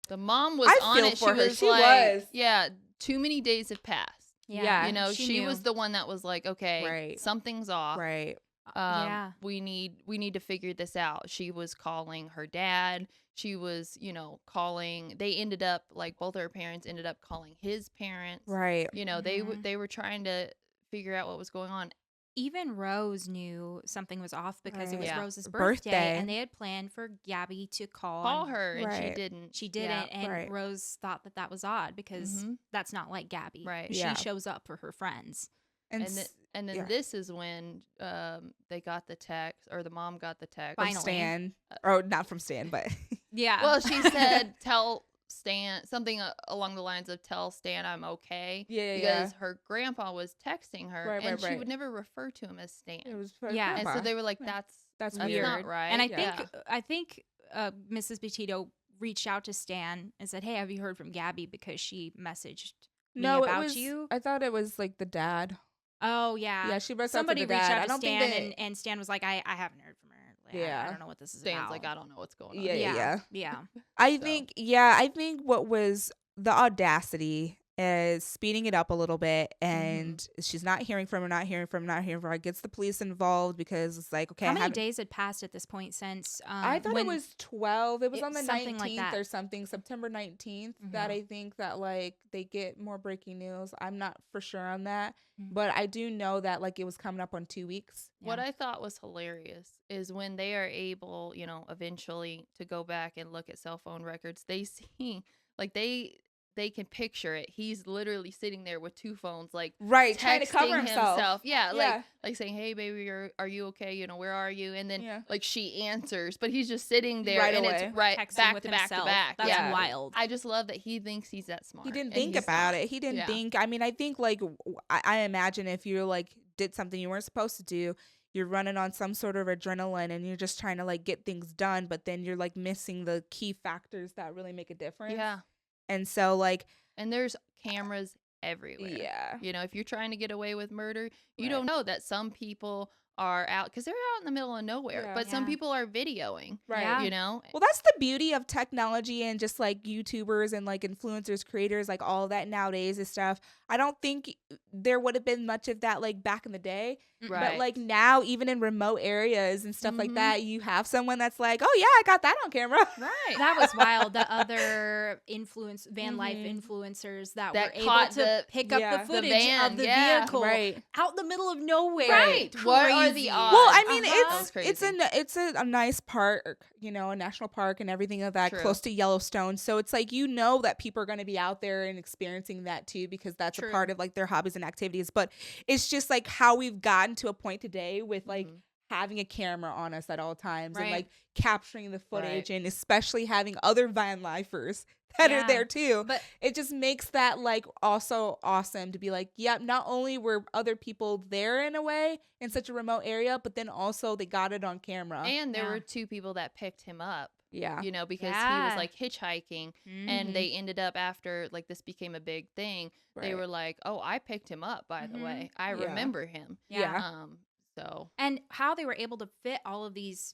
The mom was I on feel it. for She her. was She like, was. yeah, too many days have passed. Yeah. You know, she knew. was the one that was like, okay, Right. something's off. right. Yeah. We need to figure this out. She was calling her dad. She was, you know, calling. They ended up like both of her parents ended up calling his parents. Right. You know, Mhm. they were trying to figure out what was going on. Even Rose knew something was off because it Right. was Yeah. Rose's Birthday. birthday, and they had planned for Gabby to call and Her, and she Right. didn't. She didn't, and right. Rose thought that that was odd because Mhm. that's not like Gabby. Right. She Yeah. shows up for her friends. And, And then yeah. this is when they got the text, or the mom got the text. from Finally. Stan, or not from Stan, but Yeah. Well, she said, "Tell Stan something along the lines of tell Stan I'm okay." yeah, Because her grandpa was texting her, Right, and right, she right. would never refer to him as Stan. it was for Yeah. And grandpa. so they were like, Yeah. "That's weird. not right." and I Yeah. think Mrs. Petito reached out to Stan and said, "Hey, have you heard from Gabby because she messaged me No, about it was. you?" I thought it was like the dad. Oh yeah. Yeah, she reached Somebody out to the reached dad. out I to don't think Stan, that. and Stan was like, I haven't heard from her. Like, I Yeah. don't know what this is Stan's about. like, "I don't know what's going on." Yeah, yeah. Yeah. I So. think. Yeah, I think what was the audacity is speeding it up a little bit, and she's not hearing from her, not hearing from her. Gets the police involved because it's like, okay, How I many haven't- days had passed at this point since? I thought it when- was 12. It was on the something like 19th that. or something, September 19th, that Mhm. I think that like they get more breaking news. I'm not for sure on that, Mhm. but I do know that like it was coming up on 2 weeks. What Yeah. I thought was hilarious is when they are able, you know, eventually to go back and look at cell phone records, they see like they can picture it. He's literally sitting there with two phones, like Right, texting trying to cover himself. Yeah, Yeah. like saying, "Hey, baby, are you okay? You know, where are you?" And then Yeah. like she answers, but he's just sitting there, Right and away. it's right Texting back with to back to himself. back. That's Yeah, wild. I just love that he thinks he's that smart. He didn't and think he's about not. it. He didn't Yeah. think. I mean, I think like I imagine if you're like did something you weren't supposed to do, you're running on some sort of adrenaline and you're just trying to like get things done, but then you're like missing the key factors that really make a difference. Yeah, And so like and there's cameras everywhere. yeah. You know, if you're trying to get away with murder, you Right. don't know that some people are out because they're out in the middle of nowhere, Yeah. but some Yeah. people are videoing. Right. Yeah. You know, Well, that's the beauty of technology and just like YouTubers and like influencers, creators, like all of that nowadays is stuff. I don't think there would have been much of that like back in the day. right? But like now, even in remote areas and stuff like Mhm. that, you have someone that's like, oh yeah, I got that on camera. right. That was wild. The other van life Mhm. influencers that That were able caught to the- pick up yeah. the The footage van, of the yeah. vehicle Right. out in the middle of nowhere. Right. What are the Crazy. odds? Well, I mean, Uh-huh. That was it's crazy. it's a nice park, you know, a national park and everything of that, True. close to Yellowstone. So it's like you know that people are going to be out there and experiencing that too, because that's True. a part of like their hobbies and activities. But it's just like how we've gotten to a point today with like Mhm. having a camera on us at all times and Right. like capturing the footage, Right. and especially having other van lifers that are Yeah. there too. But It just makes that like also awesome to be like, yep, not only were other people there in a way in such a remote area, but then also they got it on camera. And there Yeah. were 2 people that picked him up, Yeah. you know, because he Yeah. was like hitchhiking, and Mhm. they ended up, after like this became a big thing, they Right. were like, "Oh, I picked him up, by the Mhm. way. I Yeah. remember him." Yeah. So And how they were able to fit all of these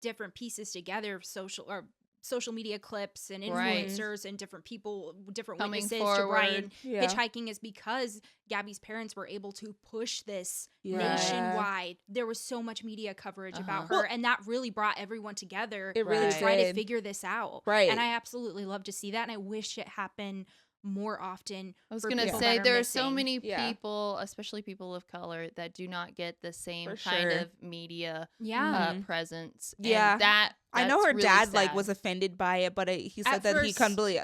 different pieces together of social media clips and Right. influencers and different people, different Coming witnesses to Brian forward. Yeah. hitchhiking is because Gabby's parents were able to push this Yeah. nationwide. There was so much media coverage about Uh-huh. her, and that really brought everyone together It really to try to did. figure this out. Right. And I absolutely love to see that, and I wish it happened more often. I was for gonna people say that there are so missing. many Yeah. people, especially people of color, that do not get the same For kind sure. of media Yeah. Mhm. presence. Yeah. And I know that's her really dad like sad. was offended by it, but he said At that he first, completely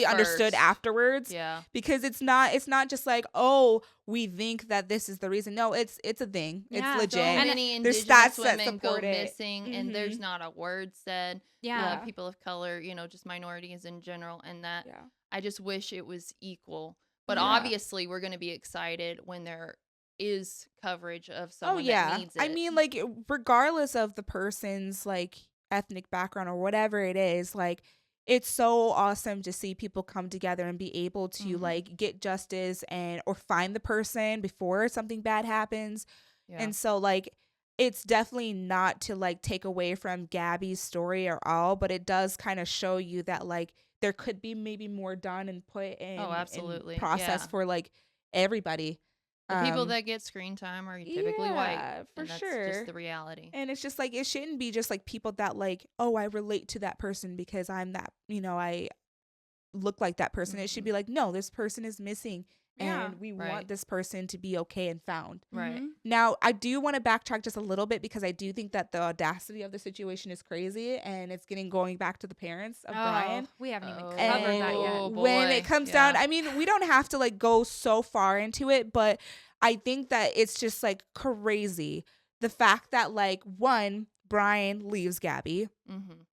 at understood first. afterwards. Yeah. Because it's not just like, oh, we think that this is the reason. No, it's a thing. Yeah. It's So legit. And many there's indigenous stats that women go support it. missing, and there's Mhm. not a word said. Yeah. People of color, you know, just minorities in general, and that Yeah. I just wish it was equal. But Yeah. obviously, we're going to be excited when there is coverage of Oh someone yeah. that needs it. I mean, like regardless of the person's like ethnic background or whatever it is, like it's so awesome to see people come together and be able to Mhm. like get justice and or find the person before something bad happens. Yeah. And so like it's definitely not to like take away from Gabby's story or all, but it does kind of show you that like there could be maybe more done and put in Oh, absolutely. process Yeah. for like everybody. The people Um, that get screen time are typically white. yeah, for And that's sure. just the reality. And it's just like it shouldn't be just like people that like, oh, I relate to that person because I'm that, I look like that person. It should Mhm. be like, no, this person is missing Yeah. and we Right. want this person to be okay and found. Right. Mhm. Now, I do want to backtrack just a little bit because I do think that the audacity of the situation is crazy and it's going back to the parents of Brian. Oh, we haven't even covered And that yet. Oh, when boy. it comes Yeah. down, I mean, we don't have to like go so far into it, but I think that it's just like crazy. The fact that like one, Brian leaves Gabby Mhm.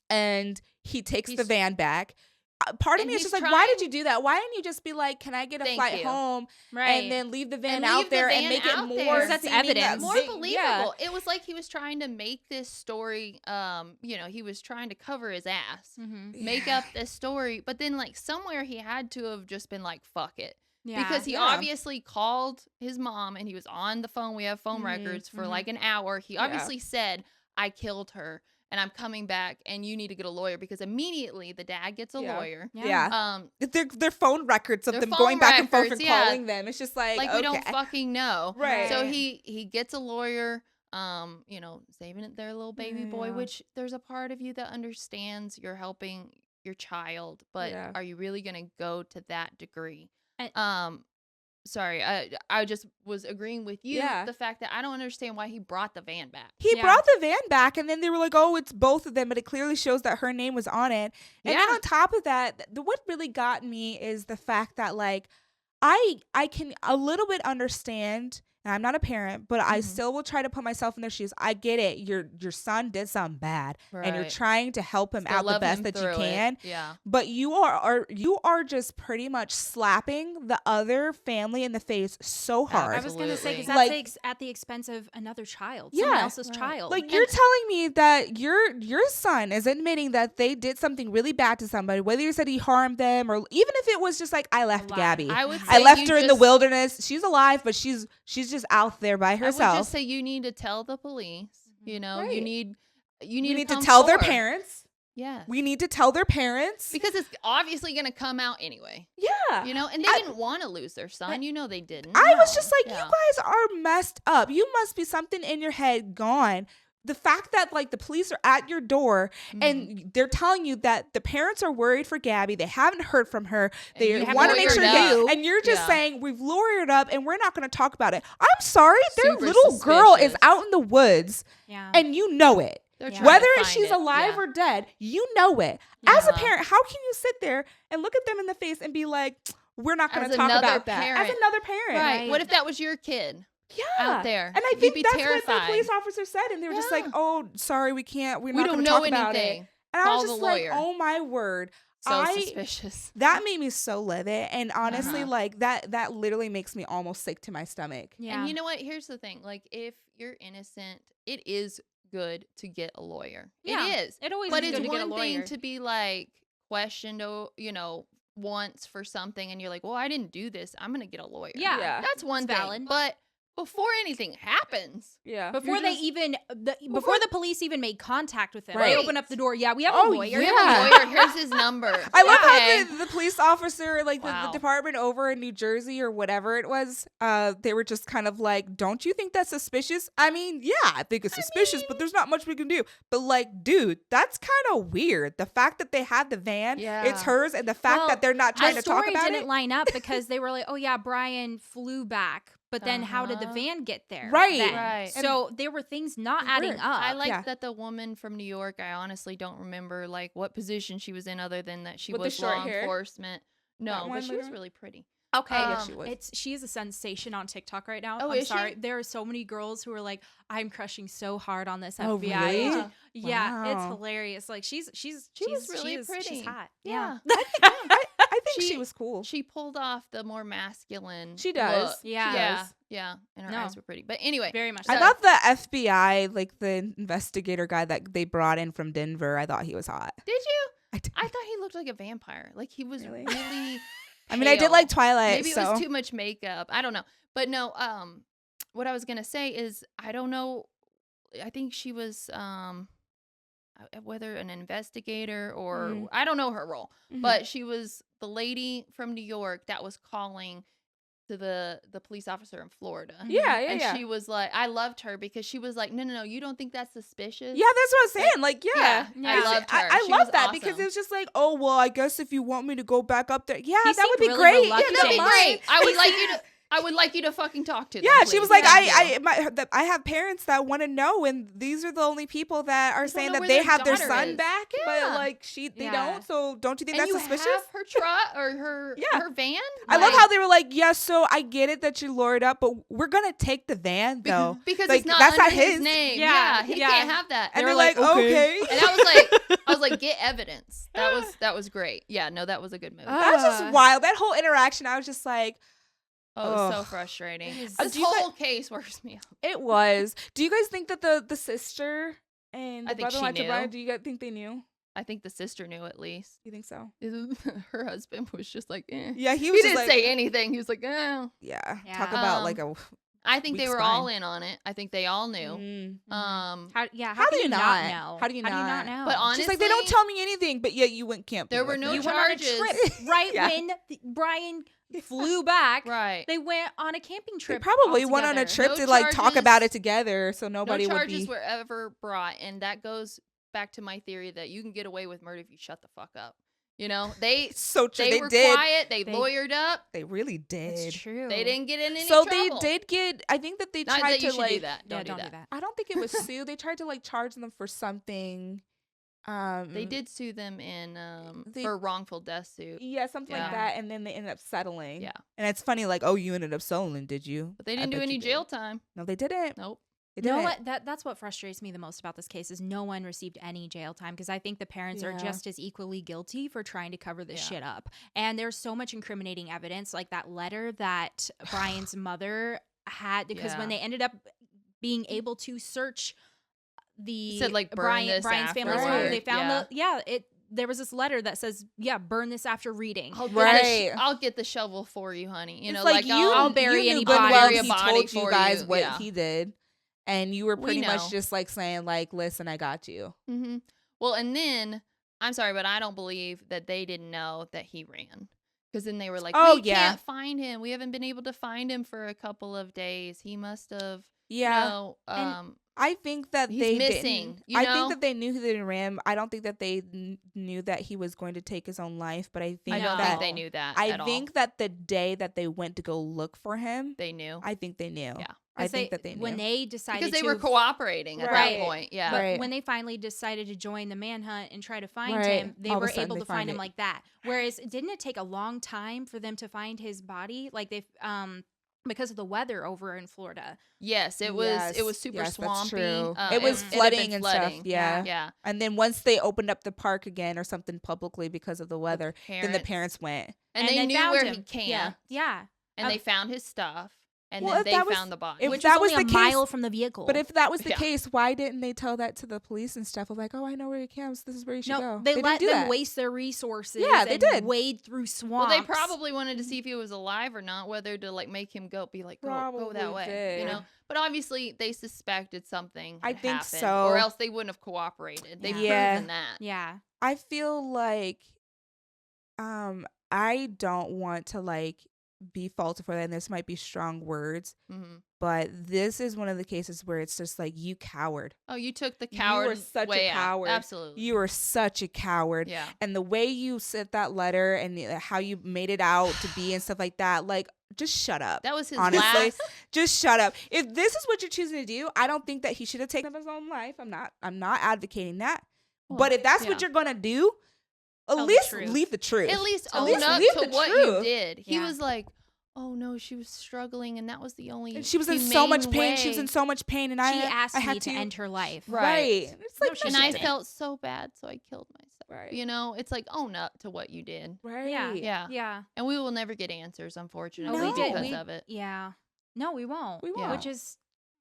and he takes the He's- van back. Part of and me is he's just like, why did trying- you do that? Why didn't you just be like, can I get a Thank flight you. home Right. and then leave the van And out leave the there and van make it out more there. That's seeming evidence. that More big- believable. yeah. It was like he was trying to make this story, he was trying to cover his ass. Mhm. Make up this story, but then like somewhere he had to have just been like, fuck it. Yeah. Because he Yeah. obviously called his mom and he was on the phone. We have phone Mhm, records for mhm. like an hour. He Yeah. obviously said, I killed her and I'm coming back and you need to get a lawyer, because immediately the dad gets a Yeah. lawyer. Yeah. Their phone records of Their them phone going back and forth and records, yeah. calling them. It's just like, Like okay. we don't fucking know. Right. So he gets a lawyer, saving it their little baby boy, Yeah. which there's a part of you that understands you're helping your child, but Yeah. are you really gonna go to that degree? And- Sorry, I just was agreeing with you. Yeah. The fact that I don't understand why he brought the van back. He Yeah. brought the van back and then they were like, oh, it's both of them, but it clearly shows that her name was on it. And then Yeah. on top of that, what really got me is the fact that like I can a little bit understand, and I'm not a parent, but I Mhm. still will try to put myself in their shoes. I get it. Your son did something bad and you're Right. trying to help him Still out the love best him that you through it. can. Yeah. But you are just pretty much slapping the other family in the face so hard. I was going to say, because Absolutely. that's Like- at the expense of another child, someone Yeah. else's Right. child. Like you're telling me that your son is admitting that they did something really bad to somebody, whether you said he harmed them or even if it was just like I left lie. Gabby. I would say I left you her in the just- wilderness. She's alive, but she's just out there by I would herself. just say you need to tell the police. You know, Right. you need you need to come tell their forward. parents. Yes. We need to tell their parents. Because it's obviously going to come out anyway. Yeah. You know, and they I- didn't want to lose their son. But You know they didn't. I was just like, Yeah. you guys are messed up. You must be something in your head gone. The fact that like the police are at your door Mhm. and they're telling you that the parents are worried for Gabby, they haven't heard from her, And they you have want to make lawyered sure up. and you're just Yeah. saying we've lawyered up and we're not going to talk about it. I'm sorry, their Super little girl is suspicious. out in the woods yeah. and you know it. They're Yeah. trying to Whether find she's it. alive Yeah. or dead, you know it. As a Yeah. parent, how can you sit there and look at them in the face and be like, we're not going As to talk another about that? As parent. another parent. Right. Right. What if that was your kid? out there. And I You'd think be that's what the terrified. police officer said. And they were just like, Yeah. oh, sorry, we're We not don't going to know talk about it. anything. And I Call was the just like, lawyer. oh my word. So suspicious. That made me so livid. And honestly, Uh-huh. like that literally makes me almost sick to my stomach. Yeah. And you know what? Here's the thing. Like, if you're innocent, it is good to get a lawyer. Yeah. It is. It always But is it's good to get a one thing lawyer. to be like questioned, once for something, and you're like, well, I didn't do this. I'm going to get a lawyer. Yeah. That's one It's thing. valid. But before anything happens, Yeah. Before they even, before the police even made contact with him, Right. they open up the door. Yeah, we have Oh, a lawyer. we yeah. have a lawyer. Here's his number. I love Okay. how the police officer, like the Wow. department over in New Jersey or whatever it was, they were just kind of like, don't you think that's suspicious? I mean, yeah, I think it's suspicious, but there's not much we can do. But like, dude, that's kind of weird. The fact that they had the van, Yeah. it's hers, and the fact that they're not trying the to talk story about didn't it. line up because they were like, oh yeah, Brian flew back. But then how did the Uh-huh. van get there? Right. then? Right. So there were things not It's adding weird. up. I like Yeah. that the woman from New York, I honestly don't remember like what position she was in other than that she With the was short law hair? enforcement. No, That one but she was later? really pretty. Okay, yes, she was. she is a sensation on TikTok right now. Oh, I'm is she? sorry. There are so many girls who are like, I'm crushing so hard on this Oh, FBI really? agent. Yeah, it's Wow. hilarious. Like she was really pretty. She's hot. Yeah. I think she She- was cool. She pulled off the more masculine. She does. look. Yeah. She Yeah. does. Yeah. And her No. eyes were pretty. But anyway, Very much. I so. thought the FBI, like the investigator guy that they brought in from Denver, I thought he was hot. did you? I did. I thought he looked like a vampire. Like he was Really? really I mean, I did pale. like Twilight. Maybe it so. was too much makeup. I don't know. But no, what I was gonna say is I don't know. I think she was whether an investigator or I don't know her role, Mhm. but she was the lady from New York that was calling to the police officer in Florida. Yeah, And yeah. she was like, I loved her because she was like, no, you don't think that's suspicious? Yeah, that's what I was saying. Like, yeah. Yeah, I loved her. I She love was that because awesome. it was just like, oh, well, I guess if you want me to go back up there. Yeah, He that would be seemed really great. reluctant. Yeah, That'd be Nice. great. I would like you to fucking talk to them. Yeah, she was please. like, Thank you. I have parents that want to know, and these are the only people that are don't saying know that where they their have their daughter son is. back, but Yeah. like they Yeah. don't. So don't you think And that's you suspicious? have her truck or her Yeah. her van. I love Like, how they were like, yeah, so I get it that you lured up, but we're gonna take the van though. because Like, it's not that's under not his his. name. Yeah, Yeah, he yeah. can't have that. And They they're were like, okay. And I was like, get evidence. That was great. Yeah, no, that was a good move. That was just wild. That whole interaction, I was just like, It was so ugh. frustrating. It is- This Do you guys- whole case works me up. it was. Do you guys think that the sister and I the think she brother-in-law to Brian, knew. do you guys think they knew? I think the sister knew at least. You think so? Her husband was just like, eh. Yeah, he He was just didn't like, say anything. He was like, oh. yeah. Yeah. Talk about like a. I think they Weak were all spine. in on it. I think they all knew. Mm. How How can do you you not not? know? How do you not? know? But honestly, She's like, they don't tell me anything, but yet you went camping. There were with no me. you went on a charges. trip right Yeah. when Brian flew back. right. They went on a camping They trip. probably all went on a together. trip No to like talk charges. about it together, so nobody no would charges be. were ever brought, and that goes back to my theory that you can get away with murder if you shut the fuck up. You know, they So true. they They were did. quiet. They They- lawyered up. They really It's did. true. They didn't get in any So trouble. they did get. I think that they Not tried that you to should like. do that. Yeah, Don't do that. I don't think it was sue. They tried to like charge them for something. They did sue them in They- for wrongful death suit, Yeah, something Yeah. like that, and then they ended up settling. Yeah. And it's funny, like, oh, you ended up settling, did you? but they I didn't do bet any you did. jail time. No, they didn't. Nope. They You know didn't. what? That's what frustrates me the most about this case is no one received any jail time because I think the parents are Yeah. just as equally guilty for trying to cover this Yeah. shit up. And there's so much incriminating evidence, like that letter that Brian's mother had, because when Yeah. they ended up being able to search the said, like, burn this Brian's family's afterward. home, they found Yeah. there was this letter that says, burn this after reading. I'll get, Right. I'll get the shovel for you, honey. You It's know, like you, I'll bury you any knew good body. well Bury a he body told you for guys you. what Yeah. he did, and you were We pretty know. much just like saying, like, listen, I got you. Mm-hmm. Well, and then I'm sorry, but I don't believe that they didn't know that he ran. Because then they were like, Oh, we yeah. can't find him. We haven't been able to find him for a couple of days. He must have, Yeah. you know, And I think that He's they missing, didn't. you I know? think that they knew he didn't ram. I don't think that they knew that he was going to take his own life. But I think I don't that think they knew that I at think that the day that they went to go look for him, they knew. I think they knew. Yeah. I think that they knew. When they decided Because they to were cooperating at Right. that point. Yeah. But Right. when they finally decided to join the manhunt and try to find Right. him, they All of a were sudden able they to find find him it. like that. Whereas, didn't it take a long time for them to find his body? Like because of the weather over in Florida. Yes, it was super yes, that's swampy. true. It was had flooding been and flooding. stuff. Yeah. Yeah. And then once they opened up the park again or something publicly because of the weather, then the parents- parents went. And they knew found where him. he camped. Yeah. And they found his stuff. And Well, then if they that was- found the body. if Which that was was only the a case- mile from the vehicle. But if that was the Yeah. case, why didn't they tell that to the police and stuff? Of like, oh, I know where he camps. This is where you should go. they didn't let do them that. waste their resources. Yeah, they and did. wade through well, swamps. they probably wanted to see if he was alive or not, whether to like make him go be like, go Probably that way. did. You know? But obviously they suspected something I had think happened, so. or else they wouldn't have cooperated. They've Yeah. proven that. Yeah. I feel like I don't want to like be faulted for that, and this might be strong words, Mm-hmm. but this is one of the cases where it's just like, you coward. Oh, you took the You coward were such a way out. coward. Absolutely. You are such a coward. Yeah. And the way you sent that letter and how you made it out to be and stuff like that, like, just shut up. That was his Honestly, last. just shut up. If this is what you're choosing to do, I don't think that he should have taken his own life. I'm not advocating that. Well, but if that's what yeah. you're gonna do, at Tell the least truth. leave the truth. At least At own least up leave to the what you truth. did. He Yeah. was like, oh no, she was struggling, and that was the only. And she was in so much humane pain. She was way. in so much pain, and She I asked had me to end her life. Right. It's like, No, she And no, I she didn't. felt so bad, so I killed myself. Right. You know, it's like own up to what you did. right. Yeah. Yeah. Yeah. And we will never get answers, unfortunately, No. because of it. Yeah. No, we won't. We won't. Which is,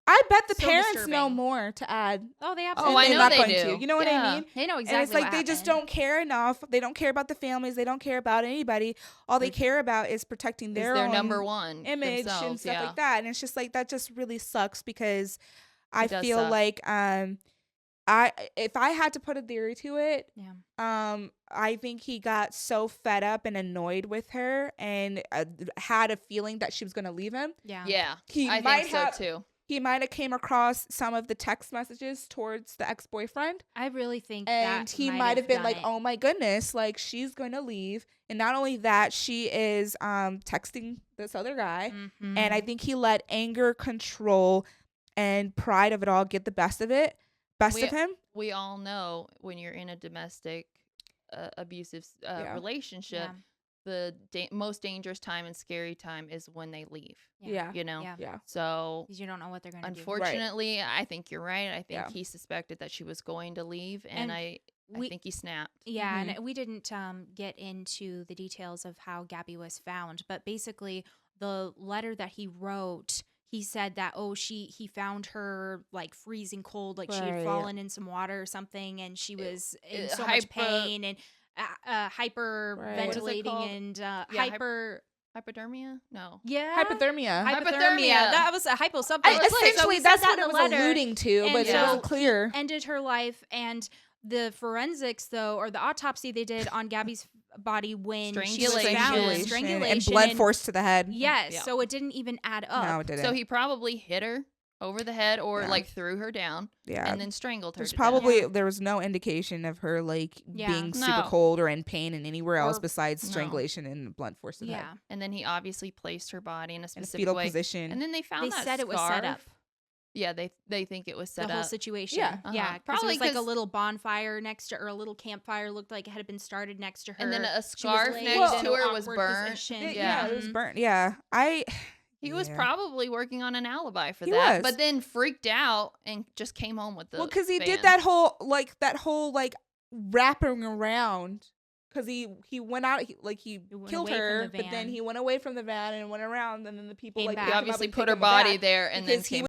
I bet the So parents know disturbing. more to add. oh, they Oh, absolutely I and know they're not they going do. to. You know what Yeah. I mean? They know exactly And it's like what they just happened. don't care enough. They don't care about the families. They don't care about anybody. All they It's- care about is protecting It's their their own number one image and themselves, stuff yeah. like that. And it's just like, that just really sucks, because I does feel suck. like if I had to put a theory to it, Yeah. I think he got so fed up and annoyed with her and had a feeling that she was going to leave him. Yeah. Yeah, He I might think so have too. he might have came across some of the text messages towards the ex-boyfriend, I really think and that he might have been done like, it. oh my goodness, like, she's going to leave. And not only that, she is texting this other guy. Mhm. And I think he let anger, control, and pride of it all get the best of him. We all know when you're in a domestic abusive Yeah. relationship, Yeah. the most dangerous time and scary time is when they leave. Yeah. You know? Yeah. Yeah. So 'Cause you don't know what they're going to do. unfortunately, I think you're right. I think Yeah. he suspected that she was going to leave, and And I we- think he snapped. Yeah, Mhm. and we didn't get into the details of how Gabby was found, but basically the letter that he wrote, he said that he found her like freezing cold, like she had Right. fallen in some water or something, and she was in so much hyper- pain and hyperventilating called? and Yeah, hyper. Hypodermia? No. Yeah, Hypothermia. Hypothermia. That was a hypo something. I, So essentially, he said that's that what in it the was letter, alluding to, and but it so wasn't clear. ended her life. And the forensics, though, or the autopsy they did on Gabby's body when she was Strangulation. found, Strangulation and blood force to the head. Yes, Yeah. so it didn't even add up. No, it didn't. So he probably hit her over the head or Yeah. like threw her down yeah. and then strangled her. There's to probably death. there was no indication of her like Yeah. being super No. cold or in pain and anywhere else Or- besides no. strangulation and blunt force to the head. Yeah, And then he obviously placed her body in a In a specific fetal way. position. And then they found they that said it was set up. scarf. Yeah, they think it was set The whole up. situation. Yeah. Yeah, Uh-huh. 'cause Probably it was like a 'cause- little bonfire next to, or a little campfire looked like it had been started next to her. And then a She was scarf laying next in to an her was awkward burnt. position. Yeah, it was Mhm. burnt. Yeah, He was Yeah. probably working on an alibi for He that, was. but then freaked out and just came home with the well, because he did van. that whole wrapping around. Because he went out, he went killed away from her, the but then van. he went away from the van and went around, and then the people Came like back. He picked him up obviously and put took her him back body there and then because he came